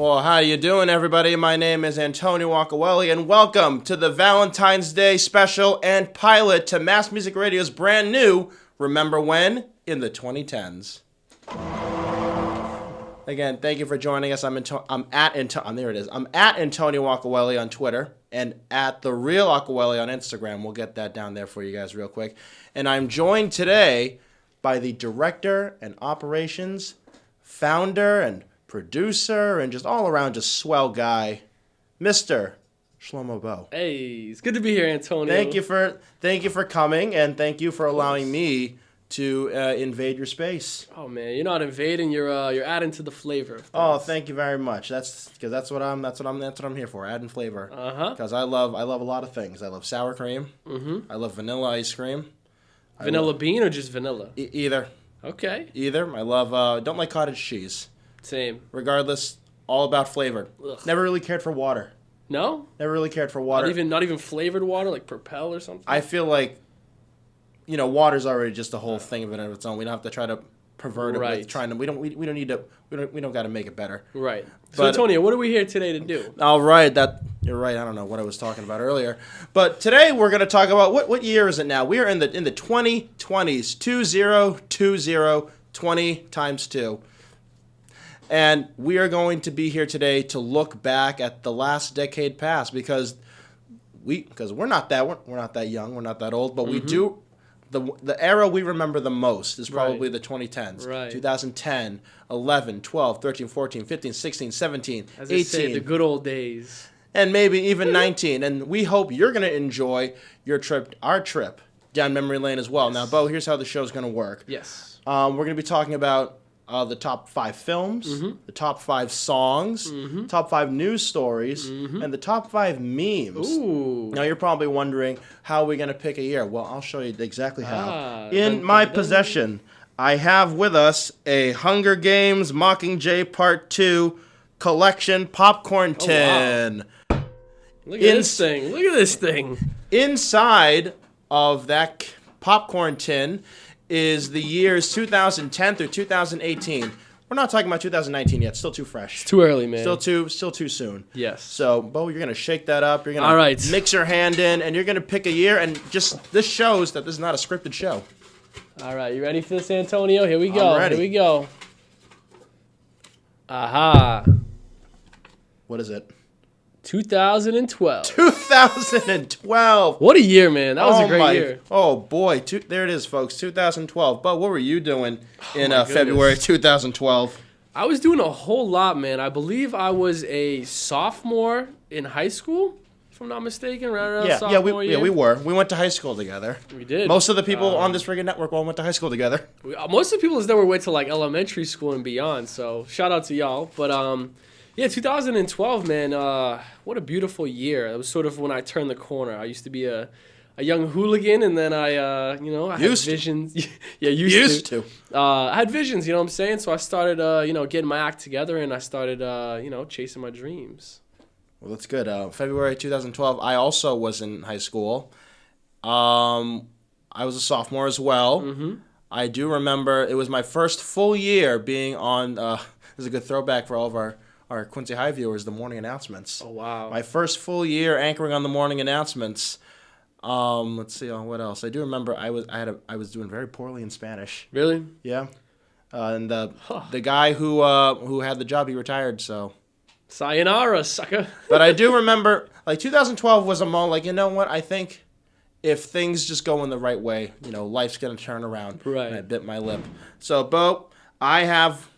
Well, how you doing, everybody? My name is Antonio Agcaoili, and welcome to the Valentine's Day special and pilot to Mass Music Radio's brand new Remember When in the 2010's. Again, thank you for joining us. I'm at Antonio Agcaoili on Twitter and at The Real Agcaoili on Instagram. We'll get that down there for you guys real quick. And I'm joined today by the director and operations, founder and producer, and just all around just swell guy, Mr. Shlomo Bowe. Hey, it's good to be here, Antonio. Thank you for coming, and thank you for allowing me to invade your space. Oh man, you're not invading. You're adding to the flavor. Oh, thank you very much. That's what I'm here for. Adding flavor. Because I love a lot of things. I love sour cream. I love vanilla ice cream. Vanilla bean or just vanilla? Either. Okay. Either. I love. Don't like cottage cheese. Same. Regardless, all about flavor. Ugh. Never really cared for water. No? Never really cared for water. Not even flavored water, like Propel or something? I feel like, water's already just a whole thing of it on its own. We don't have to try to pervert it with trying to. We don't got to make it better. Right. So Antonio, what are we here today to do? All right, you're right. I don't know what I was talking about earlier, but today we're going to talk about what year is it now? We are in the 2020's 2020 20 times 2. And we are going to be here today to look back at the last decade past because we're not that young, we're not that old, but we do the era we remember the most is probably the 2010s. Right. 2010, 11, 12, 13, 14, 15, 16, 17, As 18. they say, the good old days. And maybe even 19. And we hope you're going to enjoy our trip down memory lane as well. Yes. Now, Bo, here's how the show's going to work. Yes. We're going to be talking about the top 5 films, the top 5 songs, top 5 news stories, and the top 5 memes. Ooh. Now, you're probably wondering, how are we going to pick a year? Well, I'll show you exactly how. In my possession, I have with us a Hunger Games Mockingjay Part 2 collection popcorn tin. Wow. Look at this thing. Look at this thing. Inside of that popcorn tin is the years 2010 through 2018. We're not talking about 2019 yet. Still too fresh. It's too early, man. Still too soon. Yes. So, Bo, you're going to shake that up. You're going to mix your hand in, and you're going to pick a year. And this shows that this is not a scripted show. All right. You ready for this, Antonio? Here we go. I'm ready. Here we go. Aha. What is it? 2012. 2012. What a year, man. That was a great year. Oh, boy. There it is, folks. 2012. But what were you doing in February 2012? I was doing a whole lot, man. I believe I was a sophomore in high school, if I'm not mistaken. Right around sophomore year. Yeah, we were. We went to high school together. We did. Most of the people on this friggin' network all went to high school together. Most of the people that went to like elementary school and beyond. So shout out to y'all. But yeah, 2012, man. What a beautiful year. It was sort of when I turned the corner. I used to be a young hooligan, and then I had visions. Yeah, used to. I had visions, you know what I'm saying? So I started, getting my act together, and I started, chasing my dreams. Well, that's good. February 2012, I also was in high school. I was a sophomore as well. Mm-hmm. I do remember it was my first full year being on, this is a good throwback for all of our Quincy High viewers, the morning announcements. Oh, wow. My first full year anchoring on the morning announcements. Let's see, what else? I do remember I was doing very poorly in Spanish. Really? Yeah. And the guy who had the job, he retired, so. Sayonara, sucker. But I do remember, 2012 was a moment, you know what? I think if things just go in the right way, life's going to turn around. Right. And I bit my lip. So, Bo, I have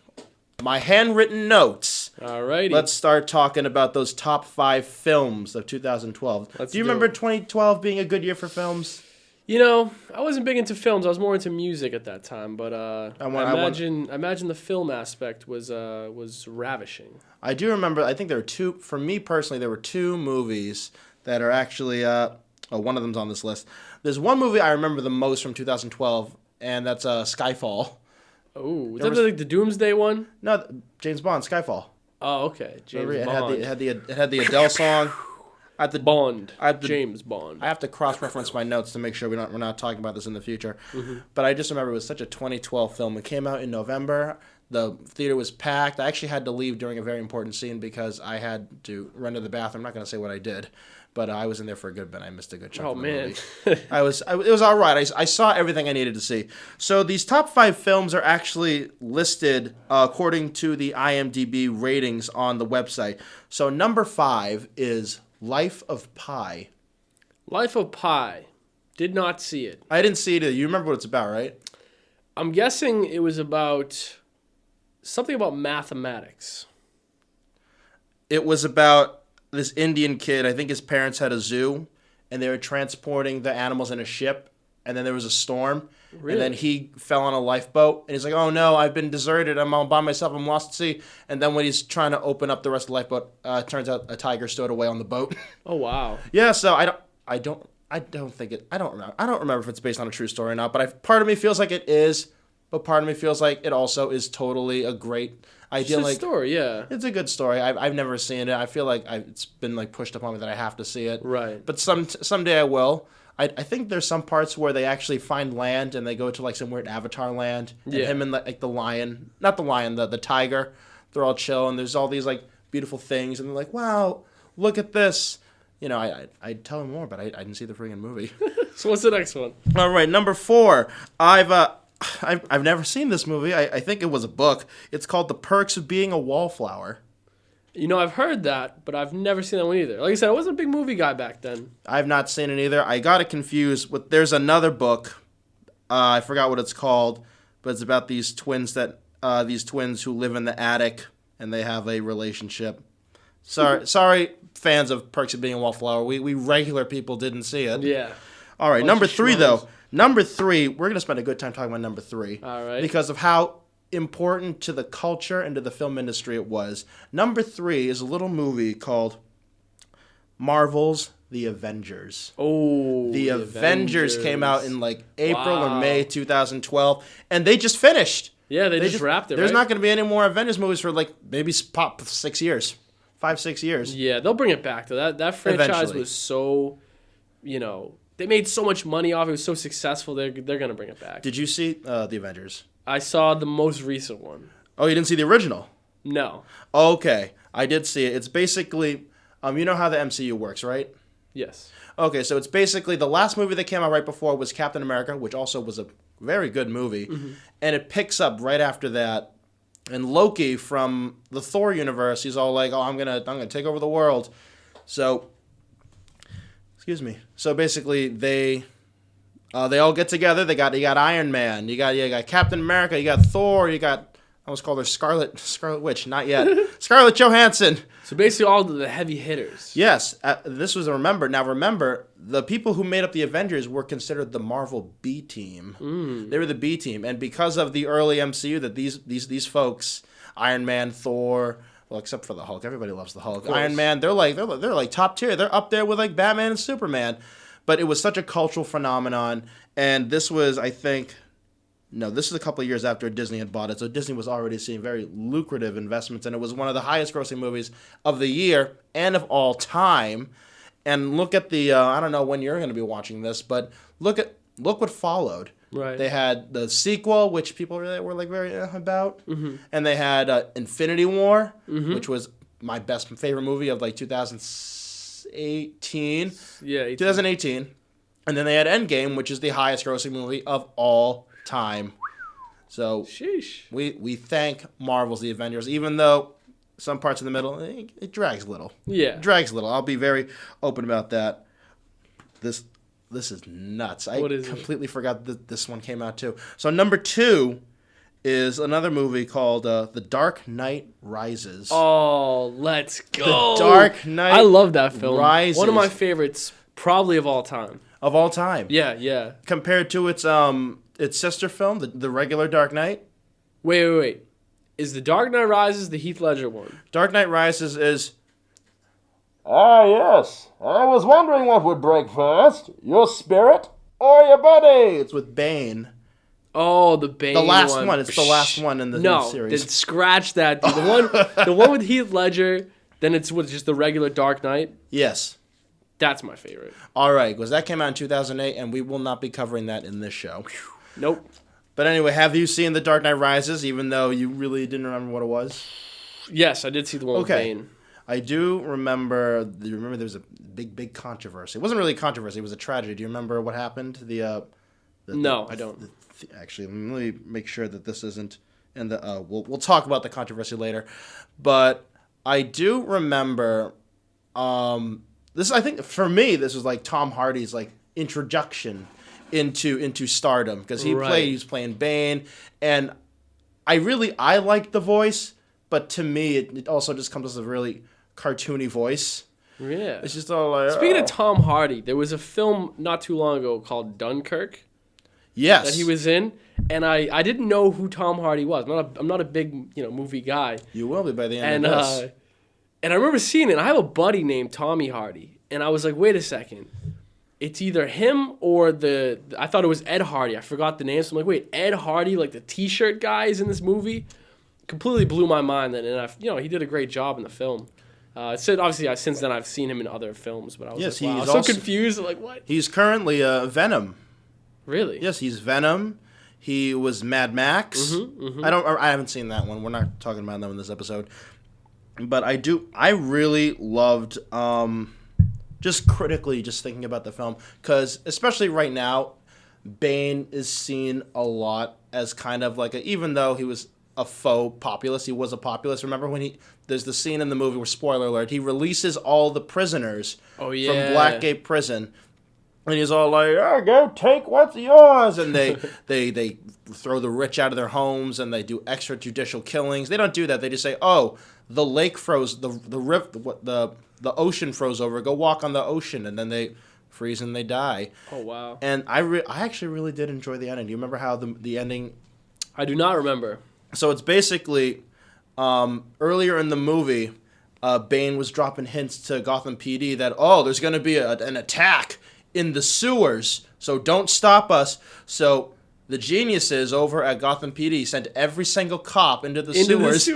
my handwritten notes. Alrighty. Let's start talking about those top 5 films of 2012. Do you remember 2012 being a good year for films? I wasn't big into films. I was more into music at that time, but I imagine the film aspect was ravishing. I do remember. I think there were 2. For me personally, there were 2 movies that are actually. One of them's on this list. There's one movie I remember the most from 2012, and that's Skyfall. Oh, is that like the Doomsday one? No, James Bond, Skyfall. Oh, okay. James Bond. It had the Adele song. Bond. I have to, James Bond. I have to cross-reference my notes to make sure we're not talking about this in the future. But I just remember it was such a 2012 film. It came out in November. The theater was packed. I actually had to leave during a very important scene because I had to run to the bathroom. I'm not going to say what I did, but I was in there for a good bit. I missed a good chunk of the movie. It was all right. I saw everything I needed to see. So these top 5 films are actually listed according to the IMDb ratings on the website. So number 5 is Life of Pi. Life of Pi. Did not see it. I didn't see it either. You remember what it's about, right? I'm guessing it was about something about mathematics. It was about this Indian kid. I think his parents had a zoo, and they were transporting the animals in a ship, and then there was a storm. Really? And then he fell on a lifeboat, and he's like, oh no, I've been deserted. I'm all by myself. I'm lost at sea. And then when he's trying to open up the rest of the lifeboat, it turns out a tiger stowed away on the boat. Oh, wow. Yeah, so I don't remember if it's based on a true story or not, but part of me feels like it is, but part of me feels like it also is totally a great idea. It's a story, yeah. It's a good story. I've never seen it. I feel like it's been like pushed upon me that I have to see it. Right. But someday I will. I think there's some parts where they actually find land and they go to like some weird Avatar land. And him and like the lion, not the lion, the tiger, they're all chill and there's all these like beautiful things and they're like, wow, look at this. You know, I'd tell him more, but I didn't see the freaking movie. So what's the next one? All right, number 4. I've never seen this movie. I think it was a book. It's called The Perks of Being a Wallflower. You know, I've heard that, but I've never seen that one either. Like I said, I wasn't a big movie guy back then. I've not seen it either. I got it confused with, there's another book. I forgot what it's called, but it's about these twins who live in the attic and they have a relationship. Sorry, fans of Perks of Being a Wallflower. We regular people didn't see it. Yeah. All right, number 3 though. Number 3, we're going to spend a good time talking about number 3. All right. Because of how important to the culture and to the film industry it was. Number 3 is a little movie called Marvel's The Avengers. Oh, The Avengers came out in like April or May 2012, and they just finished. Yeah, they just wrapped it, There's right? not going to be any more Avengers movies for like maybe 6 years. 5-6 years. Yeah, they'll bring it back though. That franchise Eventually. was so, they made so much money off it. It was so successful. They're gonna bring it back. Did you see The Avengers? I saw the most recent one. Oh, you didn't see the original? No. Okay, I did see it. It's basically, you know how the MCU works, right? Yes. Okay, so it's basically the last movie that came out right before was Captain America, which also was a very good movie, and it picks up right after that. And Loki from the Thor universe, he's all like, "Oh, I'm gonna take over the world." So, excuse me. So basically, they all get together. You got Iron Man, you got Captain America, you got Thor, you got, I almost called her Scarlet Witch, not yet. Scarlett Johansson. So basically all the heavy hitters. Yes, this was remember, the people who made up the Avengers were considered the Marvel B team. They were the B team, and because of the early MCU, that these folks, Iron Man, Thor, well, except for the Hulk, everybody loves the Hulk. Iron Man, they're like top tier. They're up there with like Batman and Superman. But it was such a cultural phenomenon, and this was, I think. No, this is a couple of years after Disney had bought it, so Disney was already seeing very lucrative investments, and it was one of the highest-grossing movies of the year and of all time. And look at the I don't know when you're going to be watching this, but look what followed. Right. They had the sequel, which people really were like very about, and they had Infinity War, which was my favorite movie of like 2018. Yeah, 2018, and then they had Endgame, which is the highest-grossing movie of all time. So sheesh. We thank Marvel's The Avengers, even though some parts in the middle it drags a little. Yeah, it drags a little. I'll be very open about that. This is nuts. I completely forgot that this one came out too. So number 2 is another movie called The Dark Knight Rises. Oh, let's go! The Dark Knight. I love that film. Rises. One of my favorites, probably of all time. Of all time. Yeah. Compared to its sister film, the regular Dark Knight. Wait. Is The Dark Knight Rises the Heath Ledger one? Dark Knight Rises is... Ah, yes. I was wondering what would break first. Your spirit or your body? It's with Bane. Oh, the Bane one. The last one. It's the last one in the series. No, then scratch that, dude. The one with Heath Ledger, then it's just the regular Dark Knight? Yes. That's my favorite. All right, because that came out in 2008, and we will not be covering that in this show. Nope. But anyway, have you seen The Dark Knight Rises, even though you really didn't remember what it was? Yes, I did see the one with Bane. I do remember. You remember there was a big controversy. It wasn't really a controversy. It was a tragedy. Do you remember what happened? No, I don't. Actually, let me make sure that this isn't in the. We'll talk about the controversy later, but I do remember. This, I think, for me, this was like Tom Hardy's like introduction into stardom, because he was playing Bane, and I liked the voice, but to me it also just comes as a really cartoony voice. Yeah, it's just all like. Speaking of Tom Hardy, there was a film not too long ago called Dunkirk. Yes, that he was in, and I didn't know who Tom Hardy was. I'm not a big movie guy. You will be by the end of this. And I remember seeing it. I have a buddy named Tommy Hardy, and I was like, wait a second. It's either him or I thought it was Ed Hardy. I forgot the name. So I'm like, wait, Ed Hardy, like the T-shirt guy, is in this movie? Completely blew my mind then. And he did a great job in the film. Obviously, since then I've seen him in other films, but I was like, wow, I was so confused. Like, what? He's currently Venom. Really? Yes, he's Venom. He was Mad Max. I haven't seen that one. We're not talking about that in this episode. But I really loved, just critically, just thinking about the film, because especially right now, Bane is seen a lot as kind of like even though he was a faux populist, he was a populist. Remember when there's the scene in the movie where, spoiler alert, he releases all the prisoners from Blackgate Prison. And he's all like, oh, go take what's yours. And they throw the rich out of their homes, and they do extrajudicial killings. They don't do that. They just say, oh, the lake froze, the ocean froze over. Go walk on the ocean. And then they freeze and they die. Oh, wow. And I actually really did enjoy the ending. Do you remember how the ending? I do not remember. So it's basically, earlier in the movie, Bane was dropping hints to Gotham PD that, oh, there's going to be an attack in the sewers, so don't stop us. So the geniuses over at Gotham PD sent every single cop into the sewers,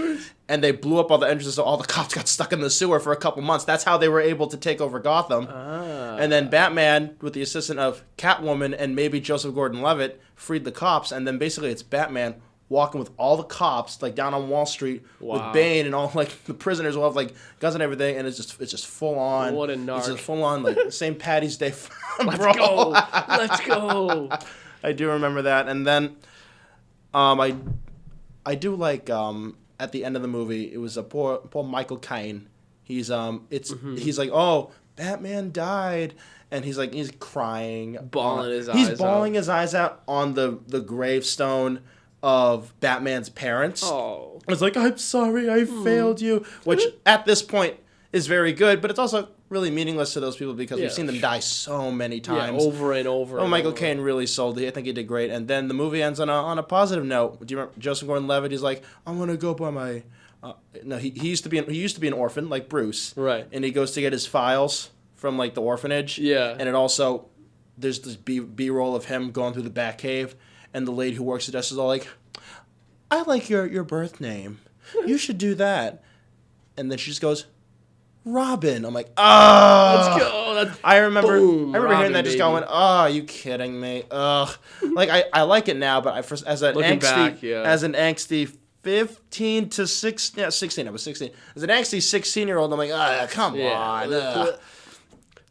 and they blew up all the entrances, so all the cops got stuck in the sewer for a couple months. That's how they were able to take over Gotham. And then Batman, with the assistance of Catwoman and maybe Joseph Gordon-Levitt, freed the cops, and then basically it's Batman walking with all the cops like down on Wall Street with Bane, and all like the prisoners will have like guns and everything, and it's just full on. What a narc! It's just full on like St. Patty's Day. Let's go! Let's go! I do remember that, and then I do like at the end of the movie, it was a poor Michael Caine. He's he's like, oh, Batman died. And he's crying, bawling his eyes out. He's bawling his eyes out on the gravestone of Batman's parents. Oh. It's like, I'm sorry, I failed you. Which, at this point, is very good, but it's also really meaningless to those people because we've seen them die so many times. Yeah, over and over. Oh, Michael Caine really sold it. I think he did great. And then the movie ends on a positive note. Do you remember Joseph Gordon-Levitt? He's like, I'm going to go by my... no, he used to be an orphan, like Bruce. Right. And he goes to get his files from, like, the orphanage. Yeah. And it also... There's this B-roll of him going through the Batcave. And the lady who works at desk is all like, I like your birth name. You should do that. And then she just goes, Robin. I'm like, oh. Let's go. I remember Robin, hearing that, baby. just going, oh, are you kidding me? Ugh. Like, I like it now, but as an angsty 15 to 16, yeah, 16, I was 16. As an angsty 16-year-old, I'm like, come on. Ugh.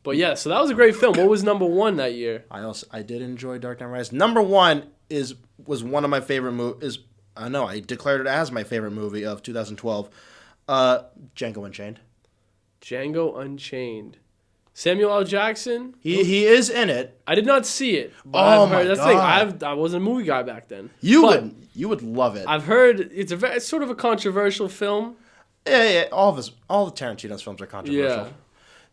But yeah, so that was a great film. What was number one that year? I did enjoy Dark Knight Rises. Number one was one of my favorite movies. I declared it as my favorite movie of 2012. Django Unchained. Django Unchained. Samuel L. Jackson. He is in it. I did not see it. But Oh I've heard, my that's God. the thing. I wasn't a movie guy back then. You would love it. I've heard it's sort of a controversial film. Yeah. All the Tarantino's films are controversial. Yeah.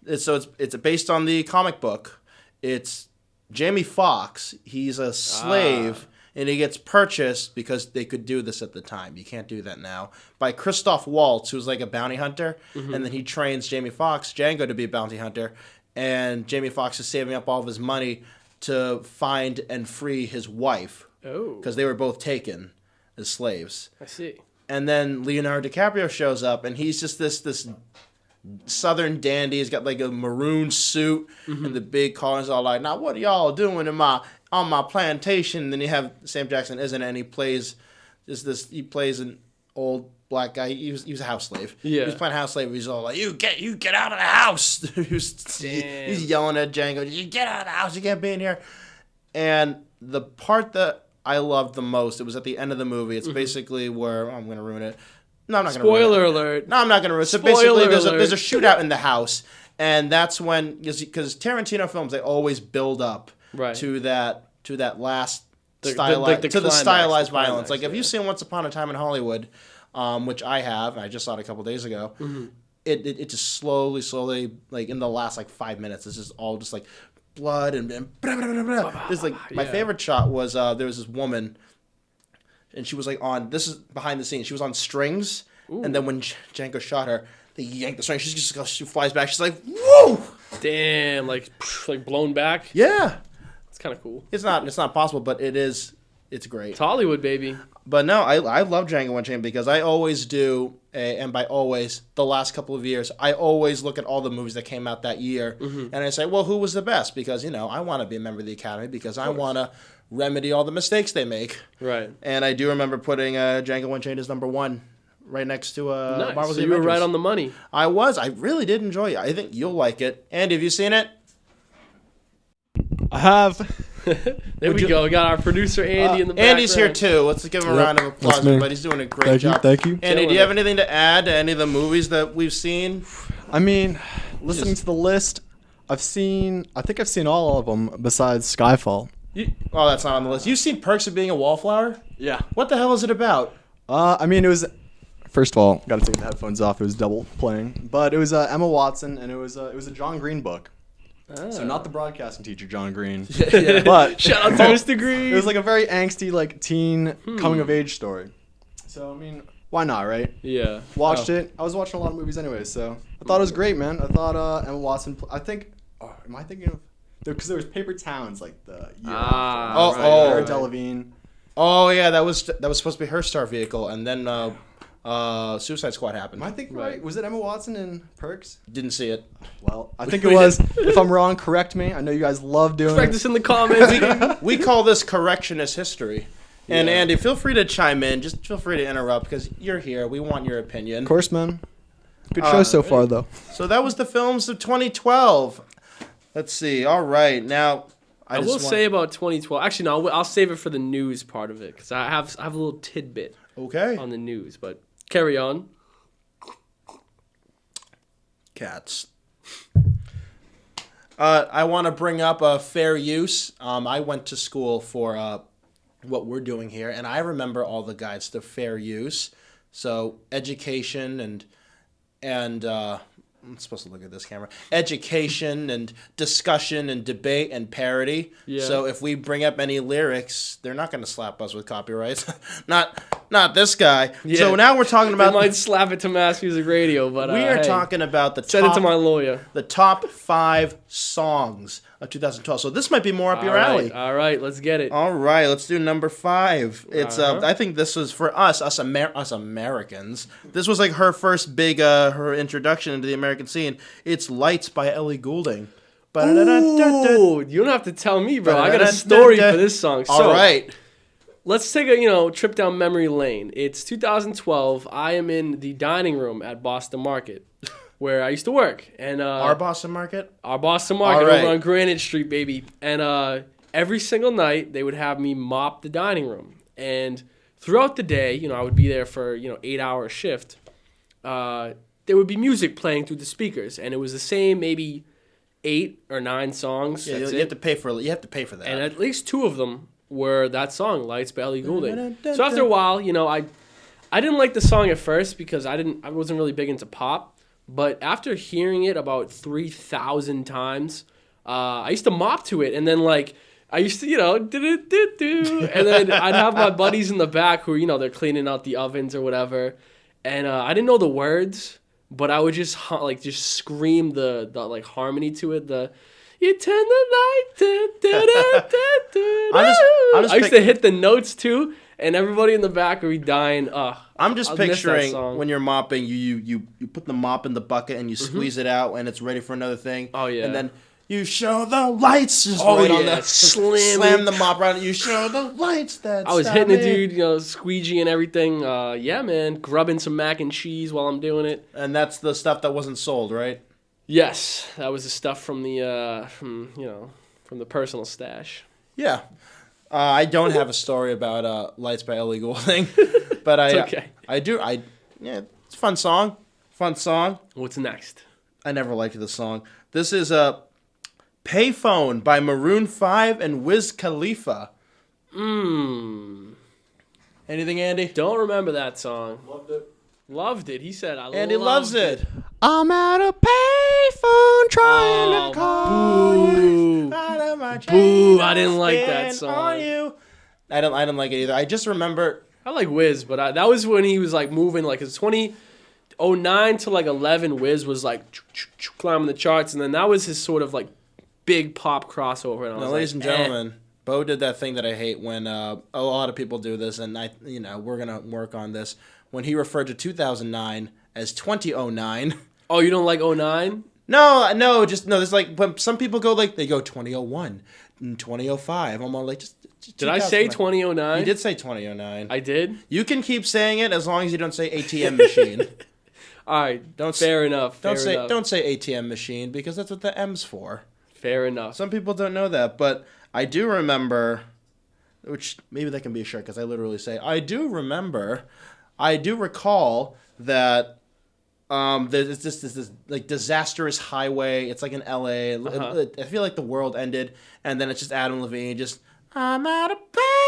It's based on the comic book. It's Jamie Foxx. He's a slave, and he gets purchased because they could do this at the time. You can't do that now. By Christoph Waltz, who's like a bounty hunter, and then he trains Jamie Foxx, Django, to be a bounty hunter. And Jamie Foxx is saving up all of his money to find and free his wife. Oh. Because they were both taken as slaves. I see. And then Leonardo DiCaprio shows up, and he's just this Southern dandy. He's got like a maroon suit and the big car. He's all like, "Now what are y'all doing on my plantation?" And then you have Sam Jackson, isn't it? And he plays an old black guy. He was a house slave. Yeah. He was playing house slave. He's all like, you get out of the house. He's yelling at Django, "You get out of the house. You can't be in here." And the part that I loved the most, it was at the end of the movie. It's basically where I'm going to ruin it. No, I'm not going to ruin it. Spoiler alert. No, I'm not going to ruin it. So basically, there's a shootout in the house, and that's when, because Tarantino films, they always build up to that last stylized violence. Like if you've seen Once Upon a Time in Hollywood, which I have, and I just saw it a couple days ago. It just slowly, like in the last like 5 minutes, it's just all just like blood and blah, blah, blah, blah. There's like my favorite shot was there was this woman, and she was like this is behind the scenes. She was on strings, and then when Django shot her, they yanked the string. She flies back. She's like, "Whoa!" Damn, like blown back. Yeah, it's kind of cool. It's not possible, but it is. It's great. It's Hollywood, baby. But no, I love Django Unchained because I always do, and by always, the last couple of years, I always look at all the movies that came out that year, and I say, well, who was the best? Because, I want to be a member of the Academy because I want to remedy all the mistakes they make. Right. And I do remember putting Django Unchained as number 1 right next to nice. Marvel's So The you were Avengers. right on the money. I was. I really did enjoy it. I think you'll like it. Andy, have you seen it? I have. There we go. We got our producer Andy in the background. Andy's here too. Let's give him a round of applause, everybody. He's doing a great job. Thank you. Andy, do you have anything to add to any of the movies that we've seen? I mean, listening to the list, I think I've seen all of them besides Skyfall. Oh, that's not on the list. You've seen Perks of Being a Wallflower? Yeah. What the hell is it about? I mean, it was, first of all, got to take the headphones off. It was double playing. But it was Emma Watson, and it was a John Green book. Oh. So not the broadcasting teacher, John Green. Yeah. But shout out to Mr. Green. It was like a very angsty, like, teen coming-of-age story. So, I mean, why not, right? Yeah. Watched it. I was watching a lot of movies anyway, so I thought it was great, man. I thought Emma Watson. Am I thinking of? Because there was Paper Towns like the year after. Cara Delevingne. Oh yeah, that was supposed to be her star vehicle, and then Suicide Squad happened. Am I thinking right? Was it Emma Watson in Perks? Didn't see it. Well, I think it was. If I'm wrong, correct me. I know you guys love doing Correct us in the comments. We call this correctionist history. And Andy, feel free to chime in. Just feel free to interrupt because you're here. We want your opinion. Of course, man. Good show so far, though. So that was the films of 2012. Let's see. All right, now I will say about 2012. Actually, no, I'll save it for the news part of it because I have a little tidbit. Okay. On the news, but carry on. Cats. I want to bring up fair use. I went to school for what we're doing here, and I remember all the guides to fair use. So education and I'm supposed to look at this camera. Education and discussion and debate and parody. Yeah. So if we bring up any lyrics, they're not going to slap us with copyrights. not this guy. Yeah. So now we're talking about. They might slap it to Mass Music Radio, but we are talking about send it to my lawyer. The top 5 songs of 2012. So this might be more up your alley. All right, let's get it. All right, let's do number 5. It's I think this was for us Americans. This was like her first big her introduction into the American scene. It's Lights by Ellie Goulding. Ooh, you don't have to tell me, bro. I got a story for this song. So, all right. Let's take a trip down memory lane. It's 2012. I am in the dining room at Boston Market, where I used to work. And our Boston Market? Our Boston Market over on Granite Street, baby. And every single night, they would have me mop the dining room. And throughout the day, I would be there for, 8-hour shift. There would be music playing through the speakers. And it was the same maybe 8 or 9 songs. Yeah, you have to pay for that. And at least 2 of them were that song, Lights by Ellie Goulding. So after a while, I didn't like the song at first because I wasn't really big into pop. But after hearing it about 3,000 times, I used to mop to it. And then, I used to, do-do-do-do. And then I'd have my buddies in the back who, they're cleaning out the ovens or whatever. And I didn't know the words, but I would just, just scream the harmony to it. You turn the light. I used to hit the notes, too. and everybody in the back would be dying. I'm just I'll miss that picturing song. when you're mopping, you put the mop in the bucket and you squeeze it out and it's ready for another thing. Oh, yeah. And then you show the lights just Oh, right yeah. on the slam the mop right. You show the lights that I was stop hitting a me. dude, squeegee and everything. Yeah, man, grubbing some mac and cheese while I'm doing it. And that's the stuff that wasn't sold, right? Yes, that was the stuff from the from the personal stash. Yeah. I don't have a story about Lights by Ellie Goulding, but It's okay. I do. Yeah, it's a fun song. Fun song. What's next? I never liked this song. This is a Payphone by Maroon 5 and Wiz Khalifa. Anything, Andy? Don't remember that song. Loved it. Loved it. He said, "I Andy loves it. I'm at a payphone trying to call you. Boo. Out of my Boo, I didn't like chain that song. on you. I didn't like it either. I just remember. I like Wiz, but that was when he was like moving. Like it's 2009 to like 11. Wiz was like climbing the charts, and then that was his sort of like big pop crossover. And I was Now, ladies like, and gentlemen, Bo did that thing that I hate when a lot of people do this, and we're gonna work on this. When he referred to 2009 as 2009. Oh, you don't like 09? No. There's like when some people go like they go 2001 and 2005. I'm all like, just Did I say 2009. 2009? You did say 2009. I did? You can keep saying it as long as you don't say ATM machine. All right. Don't Fair enough. Don't say ATM machine because that's what the M's for. Fair enough. Some people don't know that, but I do remember, which maybe that can be a shirt because I literally say I do recall that there's this like disastrous highway. It's like in LA. I feel like the world ended, and then it's just Adam Levine just I'm at a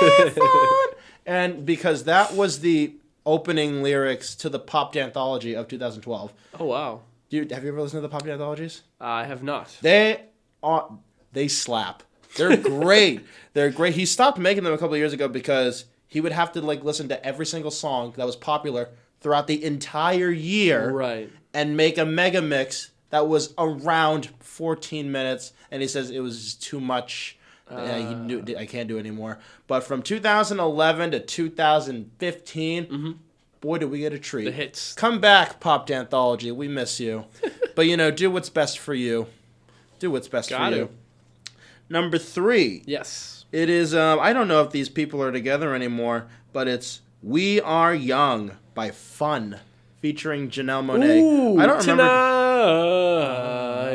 payphone, and because that was the opening lyrics to the Pop Anthology of 2012. Oh, wow. Have you ever listened to the Pop Anthologies? I have not. They slap. They're great. They're great. He stopped making them a couple of years ago because he would have to like listen to every single song that was popular throughout the entire year, Right. and make a mega mix that was around 14 minutes. And he says it was just too much. I can't do it anymore. But from 2011 to 2015, boy, did we get a treat. The hits. Come back, Pop Anthology. We miss you. But, do what's best for you. Do what's best Got for it. you. Number 3. Yes. It is, I don't know if these people are together anymore, but it's We Are Young by Fun, featuring Janelle Monáe. Ooh, I don't remember.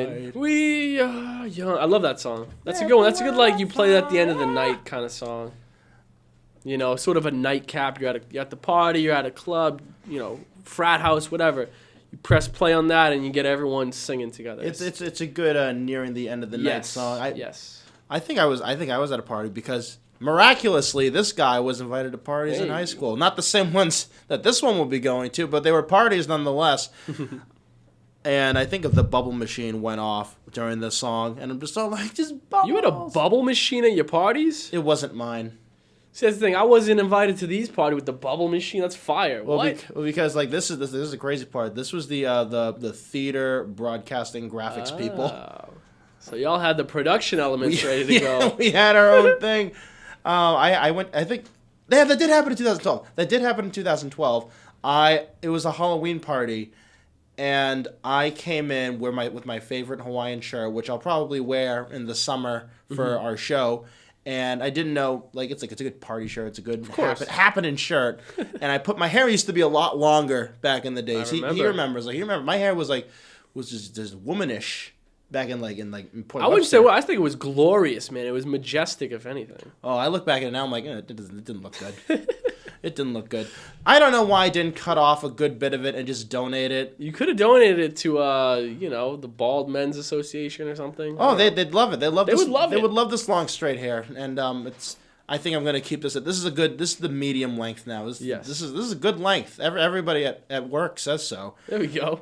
Tonight we are young. I love that song. That's a good one. That's a good, like, you play it at the end of the night kind of song. Sort of a nightcap. You're at the party, you're at a club, frat house, whatever. You press play on that and you get everyone singing together. It's a good nearing the end of the night song. Yes. I think I was at a party because miraculously this guy was invited to parties in high school. Not the same ones that this one will be going to, but they were parties nonetheless. And I think the bubble machine went off during this song, and I'm just all like, just bubbles. You had a bubble machine at your parties? It wasn't mine. See, that's the thing. I wasn't invited to these parties with the bubble machine. That's fire. What? Because like this is the crazy part. This was the theater broadcasting graphics people. So y'all had the production elements ready to go. We had our own thing. I went. I think that did happen in 2012. That did happen in 2012. It was a Halloween party, and I came in with my favorite Hawaiian shirt, which I'll probably wear in the summer for our show. And I didn't know, it's a good party shirt. It's a good happening shirt. And I put my hair used to be a lot longer back in the days. He remembers. He remembers. My hair was just womanish back in Port I wouldn't say. Well, I think it was glorious, man. It was majestic, if anything. Oh, I look back at it now. I'm like, it didn't look good. It didn't look good. I don't know why I didn't cut off a good bit of it and just donate it. You could have donated it to, the Bald Men's Association or something. Oh, they'd love it. They would love it. They would love this long straight hair, and it's. I think I'm going to keep this. This is the medium length now. This is a good length. Everybody at work says so. There we go.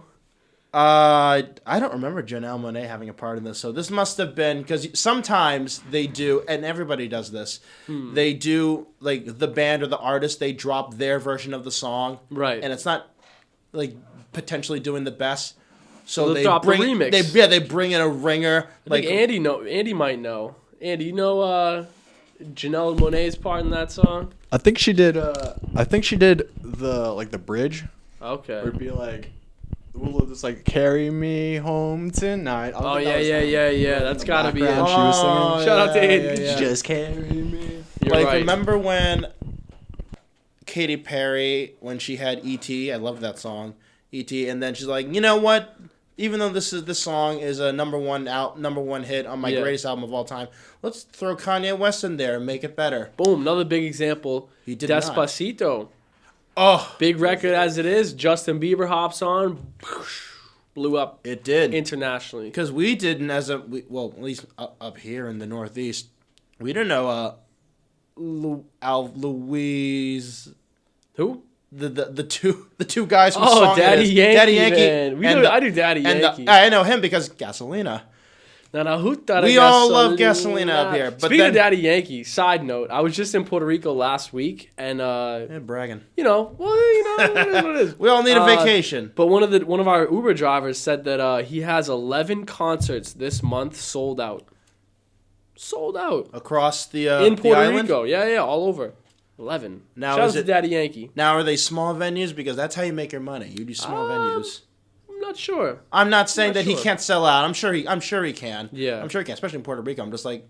I don't remember Janelle Monáe having a part in this, so this must have been because sometimes they do, and everybody does this. They do the band or the artist. They drop their version of the song, right? And it's not potentially doing the best. So they drop bring a remix. They bring in a ringer. I think Andy might know. Andy, Janelle Monáe's part in that song? I think she did. I think she did the bridge. Okay. Where it'd be like, we'll just like carry me home tonight. Oh yeah. That's gotta be it. She was singing. Shout out to Aiden. yeah. Just carry me. You're right. Remember when Katy Perry, when she had E.T., I loved that song, E.T., and then she's like, you know what? Even though this song is a number one hit on my greatest album of all time, let's throw Kanye West in there and make it better. Boom, another big example. He did Despacito. Not. Oh, big record as it is. Justin Bieber hops on, blew up. It did internationally because we didn't, at least up here in the Northeast, we didn't know Louise. Who? The two guys who Daddy Yankee. Daddy Yankee. Man. I do Daddy Yankee. I know him because Gasolina. We all love Gasolina up here. But Speaking of Daddy Yankee, side note, I was just in Puerto Rico last week and bragging. What it is. We all need a vacation. But one of our Uber drivers said that he has 11 concerts this month sold out. Sold out across the in Puerto the island? Rico. Yeah, all over. 11. Now shout out to Daddy Yankee. Now are they small venues? Because that's how you make your money. You do small venues. I'm not sure. I'm not saying that he can't sell out. I'm sure he can. Yeah. I'm sure he can, especially in Puerto Rico. I'm just like,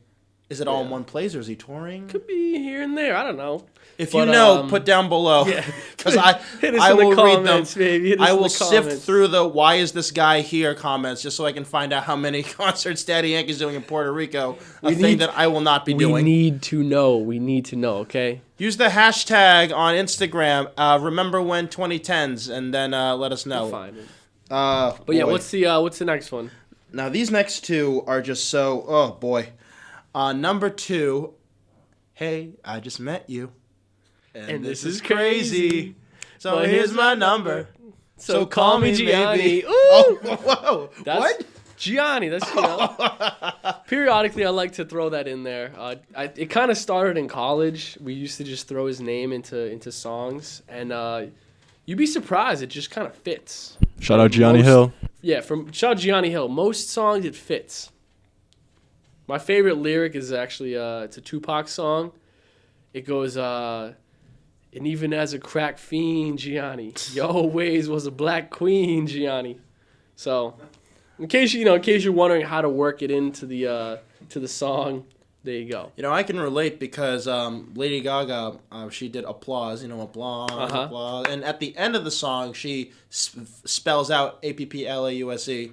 is it all in one place or is he touring? Could be here and there. I don't know. If you know, put down below. Yeah. Because I will read them. Baby. I will sift through the "Why is this guy here?" comments just so I can find out how many concerts Daddy Yankee's doing in Puerto Rico. Thing that I will not be doing. We need to know. Okay. Use the hashtag on Instagram. Remember when 2010's, and then let us know. Fine. But yeah, what's the next one? Now these next two are just so. Oh boy. Number 2. Hey, I just met you. And this is crazy. So here's my number. So call me Gianni. Ooh. Oh, whoa. What? Gianni. That's periodically I like to throw that in there. It kind of started in college. We used to just throw his name into songs, and you'd be surprised. It just kind of fits. Shout out Gianni Hill. Yeah, shout out Gianni Hill. Most songs it fits. My favorite lyric is actually it's a Tupac song. It goes, and even as a crack fiend, Gianni, your always was a black queen, Gianni. So, in case you're wondering how to work it into the song, there you go. I can relate because Lady Gaga, she did applause, applause, and at the end of the song, she spells out APPLAUSE.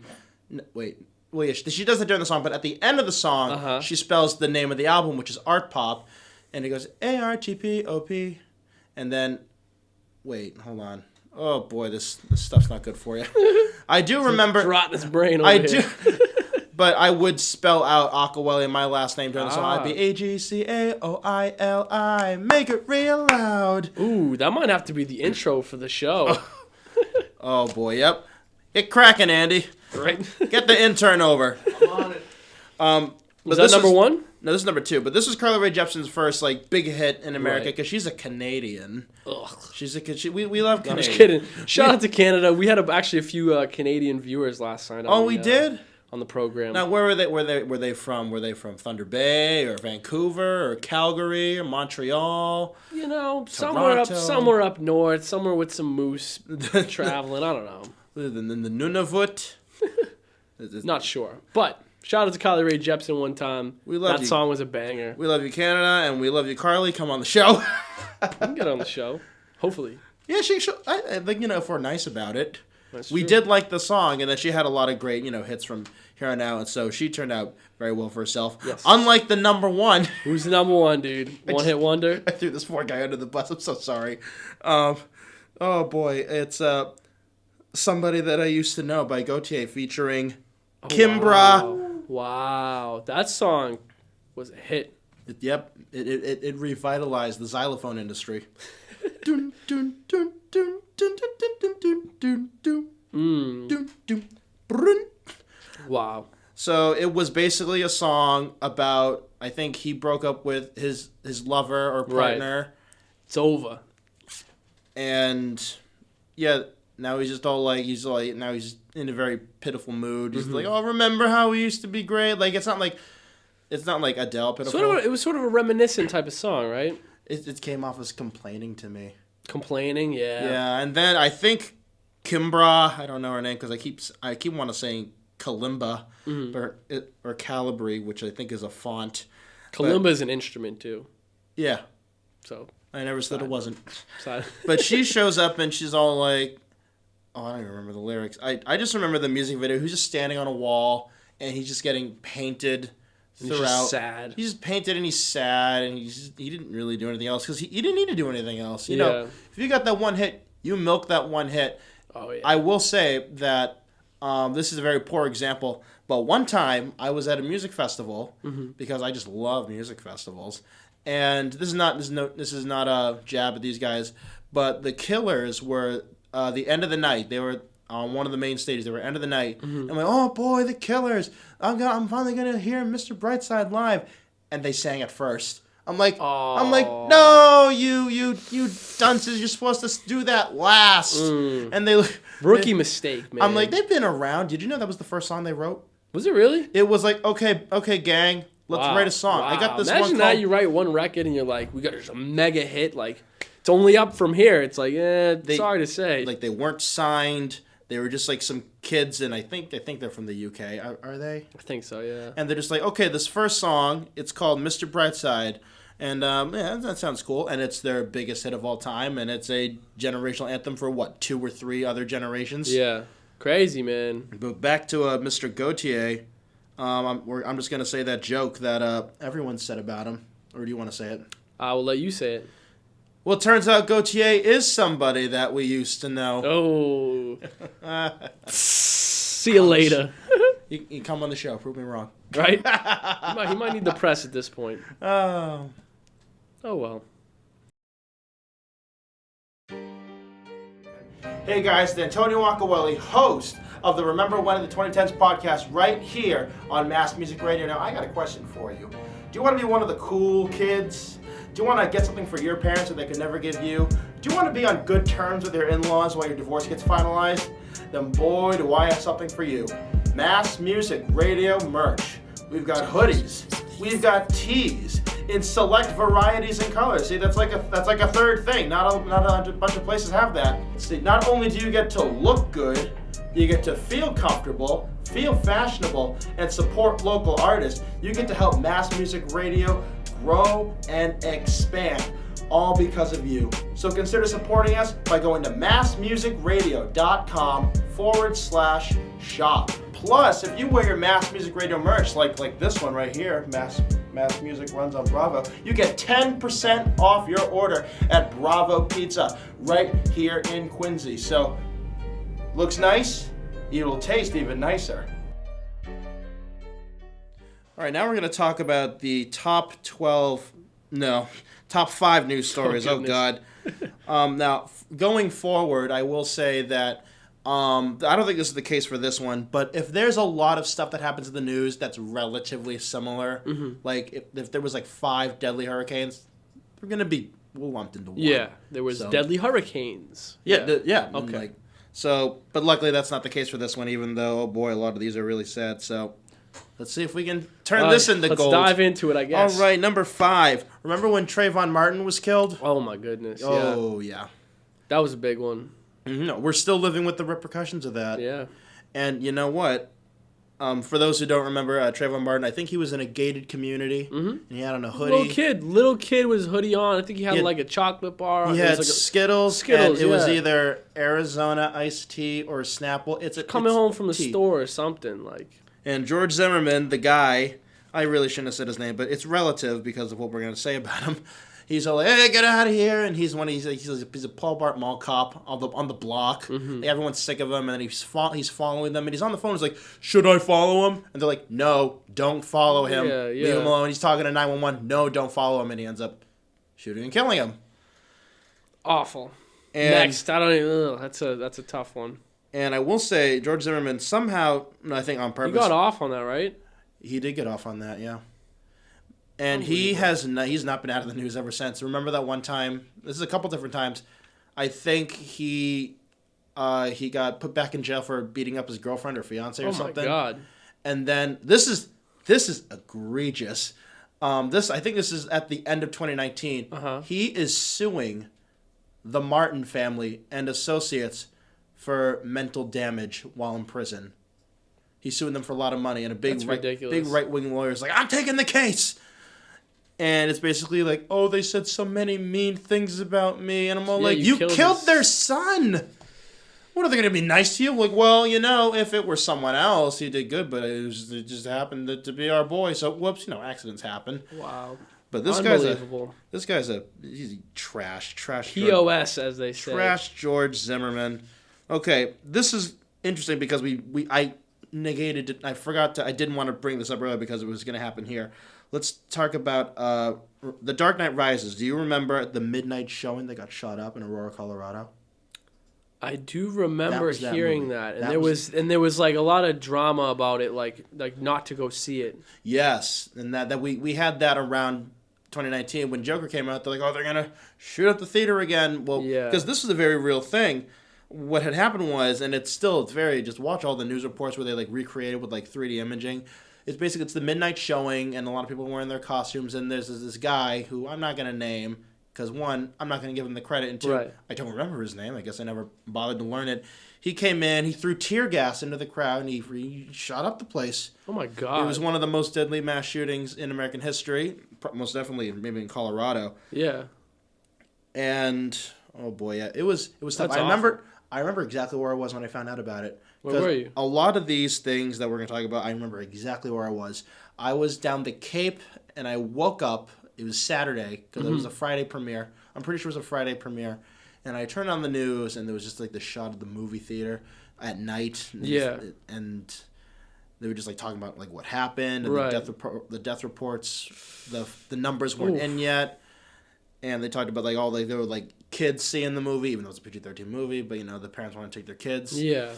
Wait. Well, yeah, she does it during the song, but at the end of the song, she spells the name of the album, which is Art Pop, and it goes ARTPOP, and then, wait, hold on. Oh boy, this stuff's not good for you. I do remember. Rot this brain over here. But I would spell out Agcaoili, my last name during the song. I'd be AGCAOILI. Make it real loud. Ooh, that might have to be the intro for the show. Oh boy, yep. Get cracking, Andy. Right. Get the intern over. I'm on it. Was that number 1? No, this is number 2. But this is Carly Rae Jepsen's first big hit in America because she's a Canadian. Ugh. We love Canadian. I'm just kidding. Shout out to Canada. We had actually a few Canadian viewers last night. We did on the program. Now, where were they? Were they from? Were they from Thunder Bay or Vancouver or Calgary or Montreal? Somewhere up north, somewhere with some moose traveling. I don't know. In the Nunavut. Not sure, but shout out to Carly Rae Jepsen one time. We love that song was a banger. We love you, Canada, and we love you, Carly. Come on the show. You can get on the show, hopefully. Yeah, I think if we're nice about it. We true. did like the song, and then she had a lot of great hits from here on out, and so she turned out very well for herself. Yes. Unlike the number 1. Who's the number 1, dude? One hit wonder. I threw this poor guy under the bus. I'm so sorry. Oh boy, it's Somebody That I Used to Know by Gautier featuring Kimbra. Wow. That song was a hit. It revitalized the xylophone industry. Dun, dun, dun, dun, dun, dun, dun, dun, dun, dun, dun, dun, dun. Wow. So it was basically a song about, I think he broke up with his lover or partner. Right. It's over. And yeah, now he's just all now he's in a very pitiful mood. He's like, oh, remember how we used to be great? Like, it's not like It's not like Adele pitiful. It was sort of a reminiscent type of song, right? It came off as complaining to me. Complaining, yeah. Yeah, and then I think Kimbra, I don't know her name because I keep wanting to say Kalimba or Calibri, which I think is a font. Kalimba is an instrument too. Yeah. So I never said it wasn't. Side. But she shows up and she's all like, oh, I don't even remember the lyrics. I just remember the music video. He's just standing on a wall and he's just getting painted throughout. He's just sad. He's just painted and he's sad and he didn't really do anything else because he didn't need to do anything else. You know, if you got that one hit, you milk that one hit. Oh yeah. I will say that this is a very poor example, but one time I was at a music festival because I just love music festivals, and this is not a jab at these guys, but the Killers were the end of the night. They were on one of the main stages. They were end of the night. I'm like, oh boy, the Killers! I'm finally gonna hear Mr. Brightside live, and they sang it first. I'm like, no, you dunces! You're supposed to do that last. And they rookie mistake, man. I'm like, they've been around. Did you know that was the first song they wrote? Was it really? It was like, okay, gang, let's write a song. Wow. I got this Imagine one. that you write one record and you're like, we got a mega hit. Like, it's only up from here. It's like, sorry to say. Like, they weren't signed. They were just like some kids, and I think they're from the UK. Are they? I think so, yeah. And they're just like, okay, this first song, it's called Mr. Brightside. And yeah, that sounds cool. And it's their biggest hit of all time. And it's a generational anthem for, 2 or 3 other generations? Yeah. Crazy, man. But back to Mr. Gautier. I'm just going to say that joke that everyone said about him. Or do you want to say it? I will let you say it. Well, it turns out Gautier is somebody that we used to know. Oh. See you later. You come on the show. Prove me wrong. Right? He might need the press at this point. Oh. Oh, well. Hey guys, it's Antonio Agcaoili, host of the Remember When of the 2010’s podcast right here on Mass Music Radio. Now, I got a question for you. Do you want to be one of the cool kids? Do you want to get something for your parents that they could never give you? Do you want to be on good terms with your in-laws while your divorce gets finalized? Then boy, do I have something for you. Mass Music Radio merch. We've got hoodies. We've got tees in select varieties and colors. See, that's like a third thing. Not a bunch of places have that. See, not only do you get to look good, you get to feel comfortable, feel fashionable, and support local artists. You get to help Mass Music Radio grow and expand, all because of you. So consider supporting us by going to massmusicradio.com/shop. Plus, if you wear your Mass Music Radio merch, like this one right here, Mass Music runs on Bravo, you get 10% off your order at Bravo Pizza right here in Quincy. So, looks nice, it'll taste even nicer. All right, now we're going to talk about the top 5 news stories. Oh God. Now, going forward, I will say that I don't think this is the case for this one, but if there's a lot of stuff that happens in the news that's relatively similar, like if there was like 5 deadly hurricanes, they're going to be lumped into one. Yeah, there was deadly hurricanes. Yeah. Okay. But luckily that's not the case for this one, even though, oh boy, a lot of these are really sad. So let's see if we can turn this into gold. Let's dive into it, I guess. All right, number 5. Remember when Trayvon Martin was killed? Oh my goodness. Oh yeah. That was a big one. No, we're still living with the repercussions of that. Yeah. And you know what? For those who don't remember, Trayvon Martin, I think he was in a gated community, and he had on a hoodie. Little kid with his hoodie on. I think he had like a chocolate bar. He had like Skittles, and it was either Arizona iced tea or Snapple. It's coming home from the store or something like. And George Zimmerman, the guy, I really shouldn't have said his name, but it's relative because of what we're going to say about him. He's all like, hey, get out of here. And he's a Paul Bart Mall cop on the block. Mm-hmm. Everyone's sick of him, and then he's following them. And he's on the phone. He's like, should I follow him? And they're like, no, don't follow him. Leave him alone. He's talking to 911. No, don't follow him. And he ends up shooting and killing him. Awful. And next, I don't even. That's a tough one. And I will say, George Zimmerman somehow, I think on purpose. He got off on that, right? He did get off on that, yeah. And he's not been out of the news ever since. Remember that one time? This is a couple different times. I think he got put back in jail for beating up his girlfriend or fiance or something. Oh my God! And then this is This is egregious. I think this is at the end of 2019. He is suing the Martin family and associates for mental damage while in prison. He's suing them for a lot of money, and a big right-wing lawyer is like, I'm taking the case. And it's basically like, oh, they said so many mean things about me. And I'm all like, you killed their son. What, are they going to be nice to you? Like, well, if it were someone else, he did good, but it just happened to be our boy. So, whoops, accidents happen. Wow. But this guy's he's trash. POS, as they say. Trash George Zimmerman. Okay, this is interesting because I negated it. I didn't want to bring this up earlier because it was going to happen here. Let's talk about The Dark Knight Rises. Do you remember the midnight showing that got shot up in Aurora, Colorado? I do remember hearing that. And there was like a lot of drama about it, like not to go see it. Yes, and that we had that around 2019 when Joker came out. They're like, oh, they're gonna shoot up the theater again. Well, because this was a very real thing. What had happened was, and it's very, just watch all the news reports where they like recreated with like 3D imaging. It's the midnight showing, and a lot of people wearing their costumes, and there's this guy who I'm not gonna name. Because, one, I'm not going to give him the credit. And two, I don't remember his name. I guess I never bothered to learn it. He came in, he threw tear gas into the crowd, and he shot up the place. Oh, my God. It was one of the most deadly mass shootings in American history. Most definitely, maybe in Colorado. Yeah. And, oh, boy, yeah. It was tough. I remember exactly where I was when I found out about it. Where were you? A lot of these things that we're going to talk about, I remember exactly where I was. I was down the Cape, and I woke up. It was Saturday because it was a Friday premiere. I'm pretty sure it was a Friday premiere. And I turned on the news, and there was just like the shot of the movie theater at night. And they were just like talking about like what happened and the death reports. The numbers weren't in yet. And they talked about like there were like kids seeing the movie, even though it's a PG-13 movie. But the parents want to take their kids. Yeah.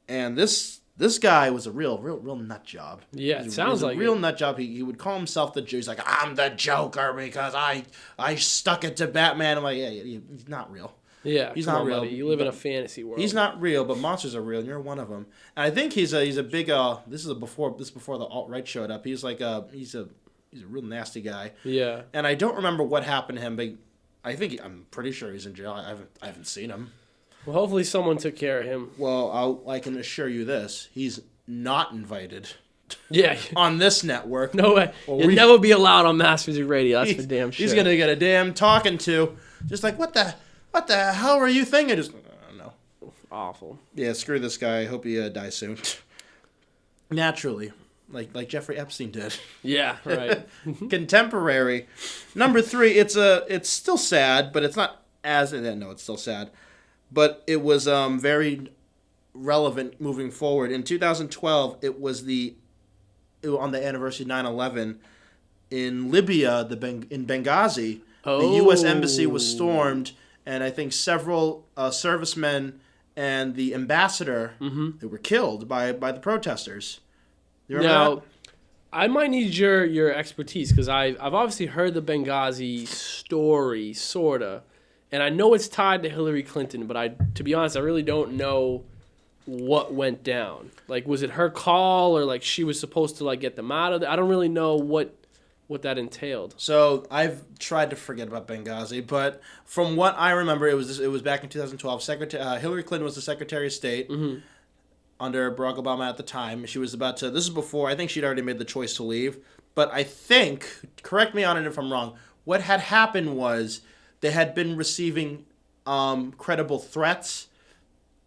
And this guy was a real nut job. Yeah, it sounds like a real nut job. He would call himself the Joker. He's like, I'm the Joker because I stuck it to Batman. I'm like, yeah, he's not real. Yeah, he's not real. Buddy. You live in a fantasy world. He's not real, but monsters are real, and you're one of them. And I think he's a big. This is before the alt-right showed up. He's like he's a real nasty guy. Yeah. And I don't remember what happened to him, but I'm pretty sure he's in jail. I haven't seen him. Well, hopefully someone took care of him. Well, I can assure you this: he's not invited. Yeah. On this network. No way. You'll never be allowed on Mass Music Radio. That's for damn sure. He's gonna get a damn talking to. Just like what the hell were you thinking? Just I don't know. Awful. Yeah. Screw this guy. I hope he dies soon. Naturally, like Jeffrey Epstein did. Yeah. Right. Contemporary. Number 3. It's still sad, but it's not as. No, it's still sad. But it was very relevant moving forward. In 2012, it was on the anniversary of 9/11 in Libya, in Benghazi. The U.S. embassy was stormed, and I think several servicemen and the ambassador they were killed by the protesters. You remember that? I might need your expertise because I've obviously heard the Benghazi story, sorta. And I know it's tied to Hillary Clinton, but to be honest, I really don't know what went down. Like, was it her call or like she was supposed to like get them out of there? I don't really know what that entailed. So I've tried to forget about Benghazi, but from what I remember, it was back in 2012. Hillary Clinton was the Secretary of State under Barack Obama at the time. She was about to. This is before. I think she'd already made the choice to leave. But I think, correct me on it if I'm wrong. What had happened was they had been receiving credible threats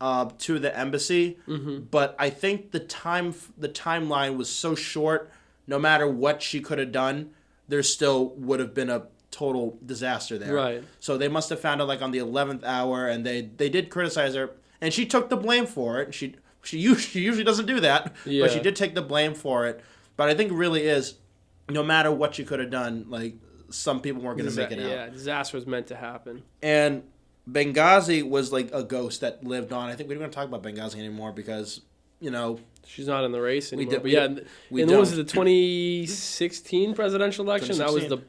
to the embassy, but I think the timeline was so short. No matter what she could have done, there still would have been a total disaster there. Right. So they must have found out like on the 11th hour, and they did criticize her, and she took the blame for it. She usually doesn't do that, but she did take the blame for it. But I think it really is, no matter what she could have done, like some people weren't going to make it out. Yeah, disaster was meant to happen. And Benghazi was like a ghost that lived on. I think we don't want to talk about Benghazi anymore because, she's not in the race anymore. What was it, the 2016 presidential election? 2016.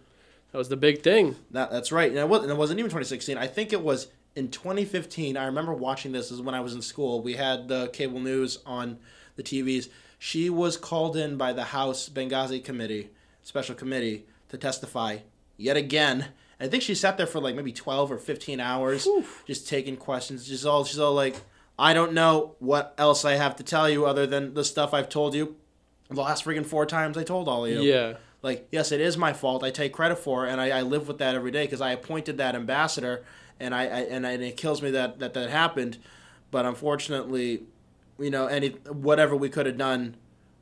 That was the big thing. That's right. And it wasn't even 2016. I think it was in 2015. I remember watching this. This is when I was in school. We had the cable news on the TVs. She was called in by the House Benghazi Committee, special committee, to testify yet again. I think she sat there for like maybe 12 or 15 hours, just taking questions. She's all like, I don't know what else I have to tell you other than the stuff I've told you the last friggin' 4 times I told all of you. Yeah. Like, yes, it is my fault. I take credit for it, and I live with that every day because I appointed that ambassador, and it kills me that happened. But unfortunately, whatever we could have done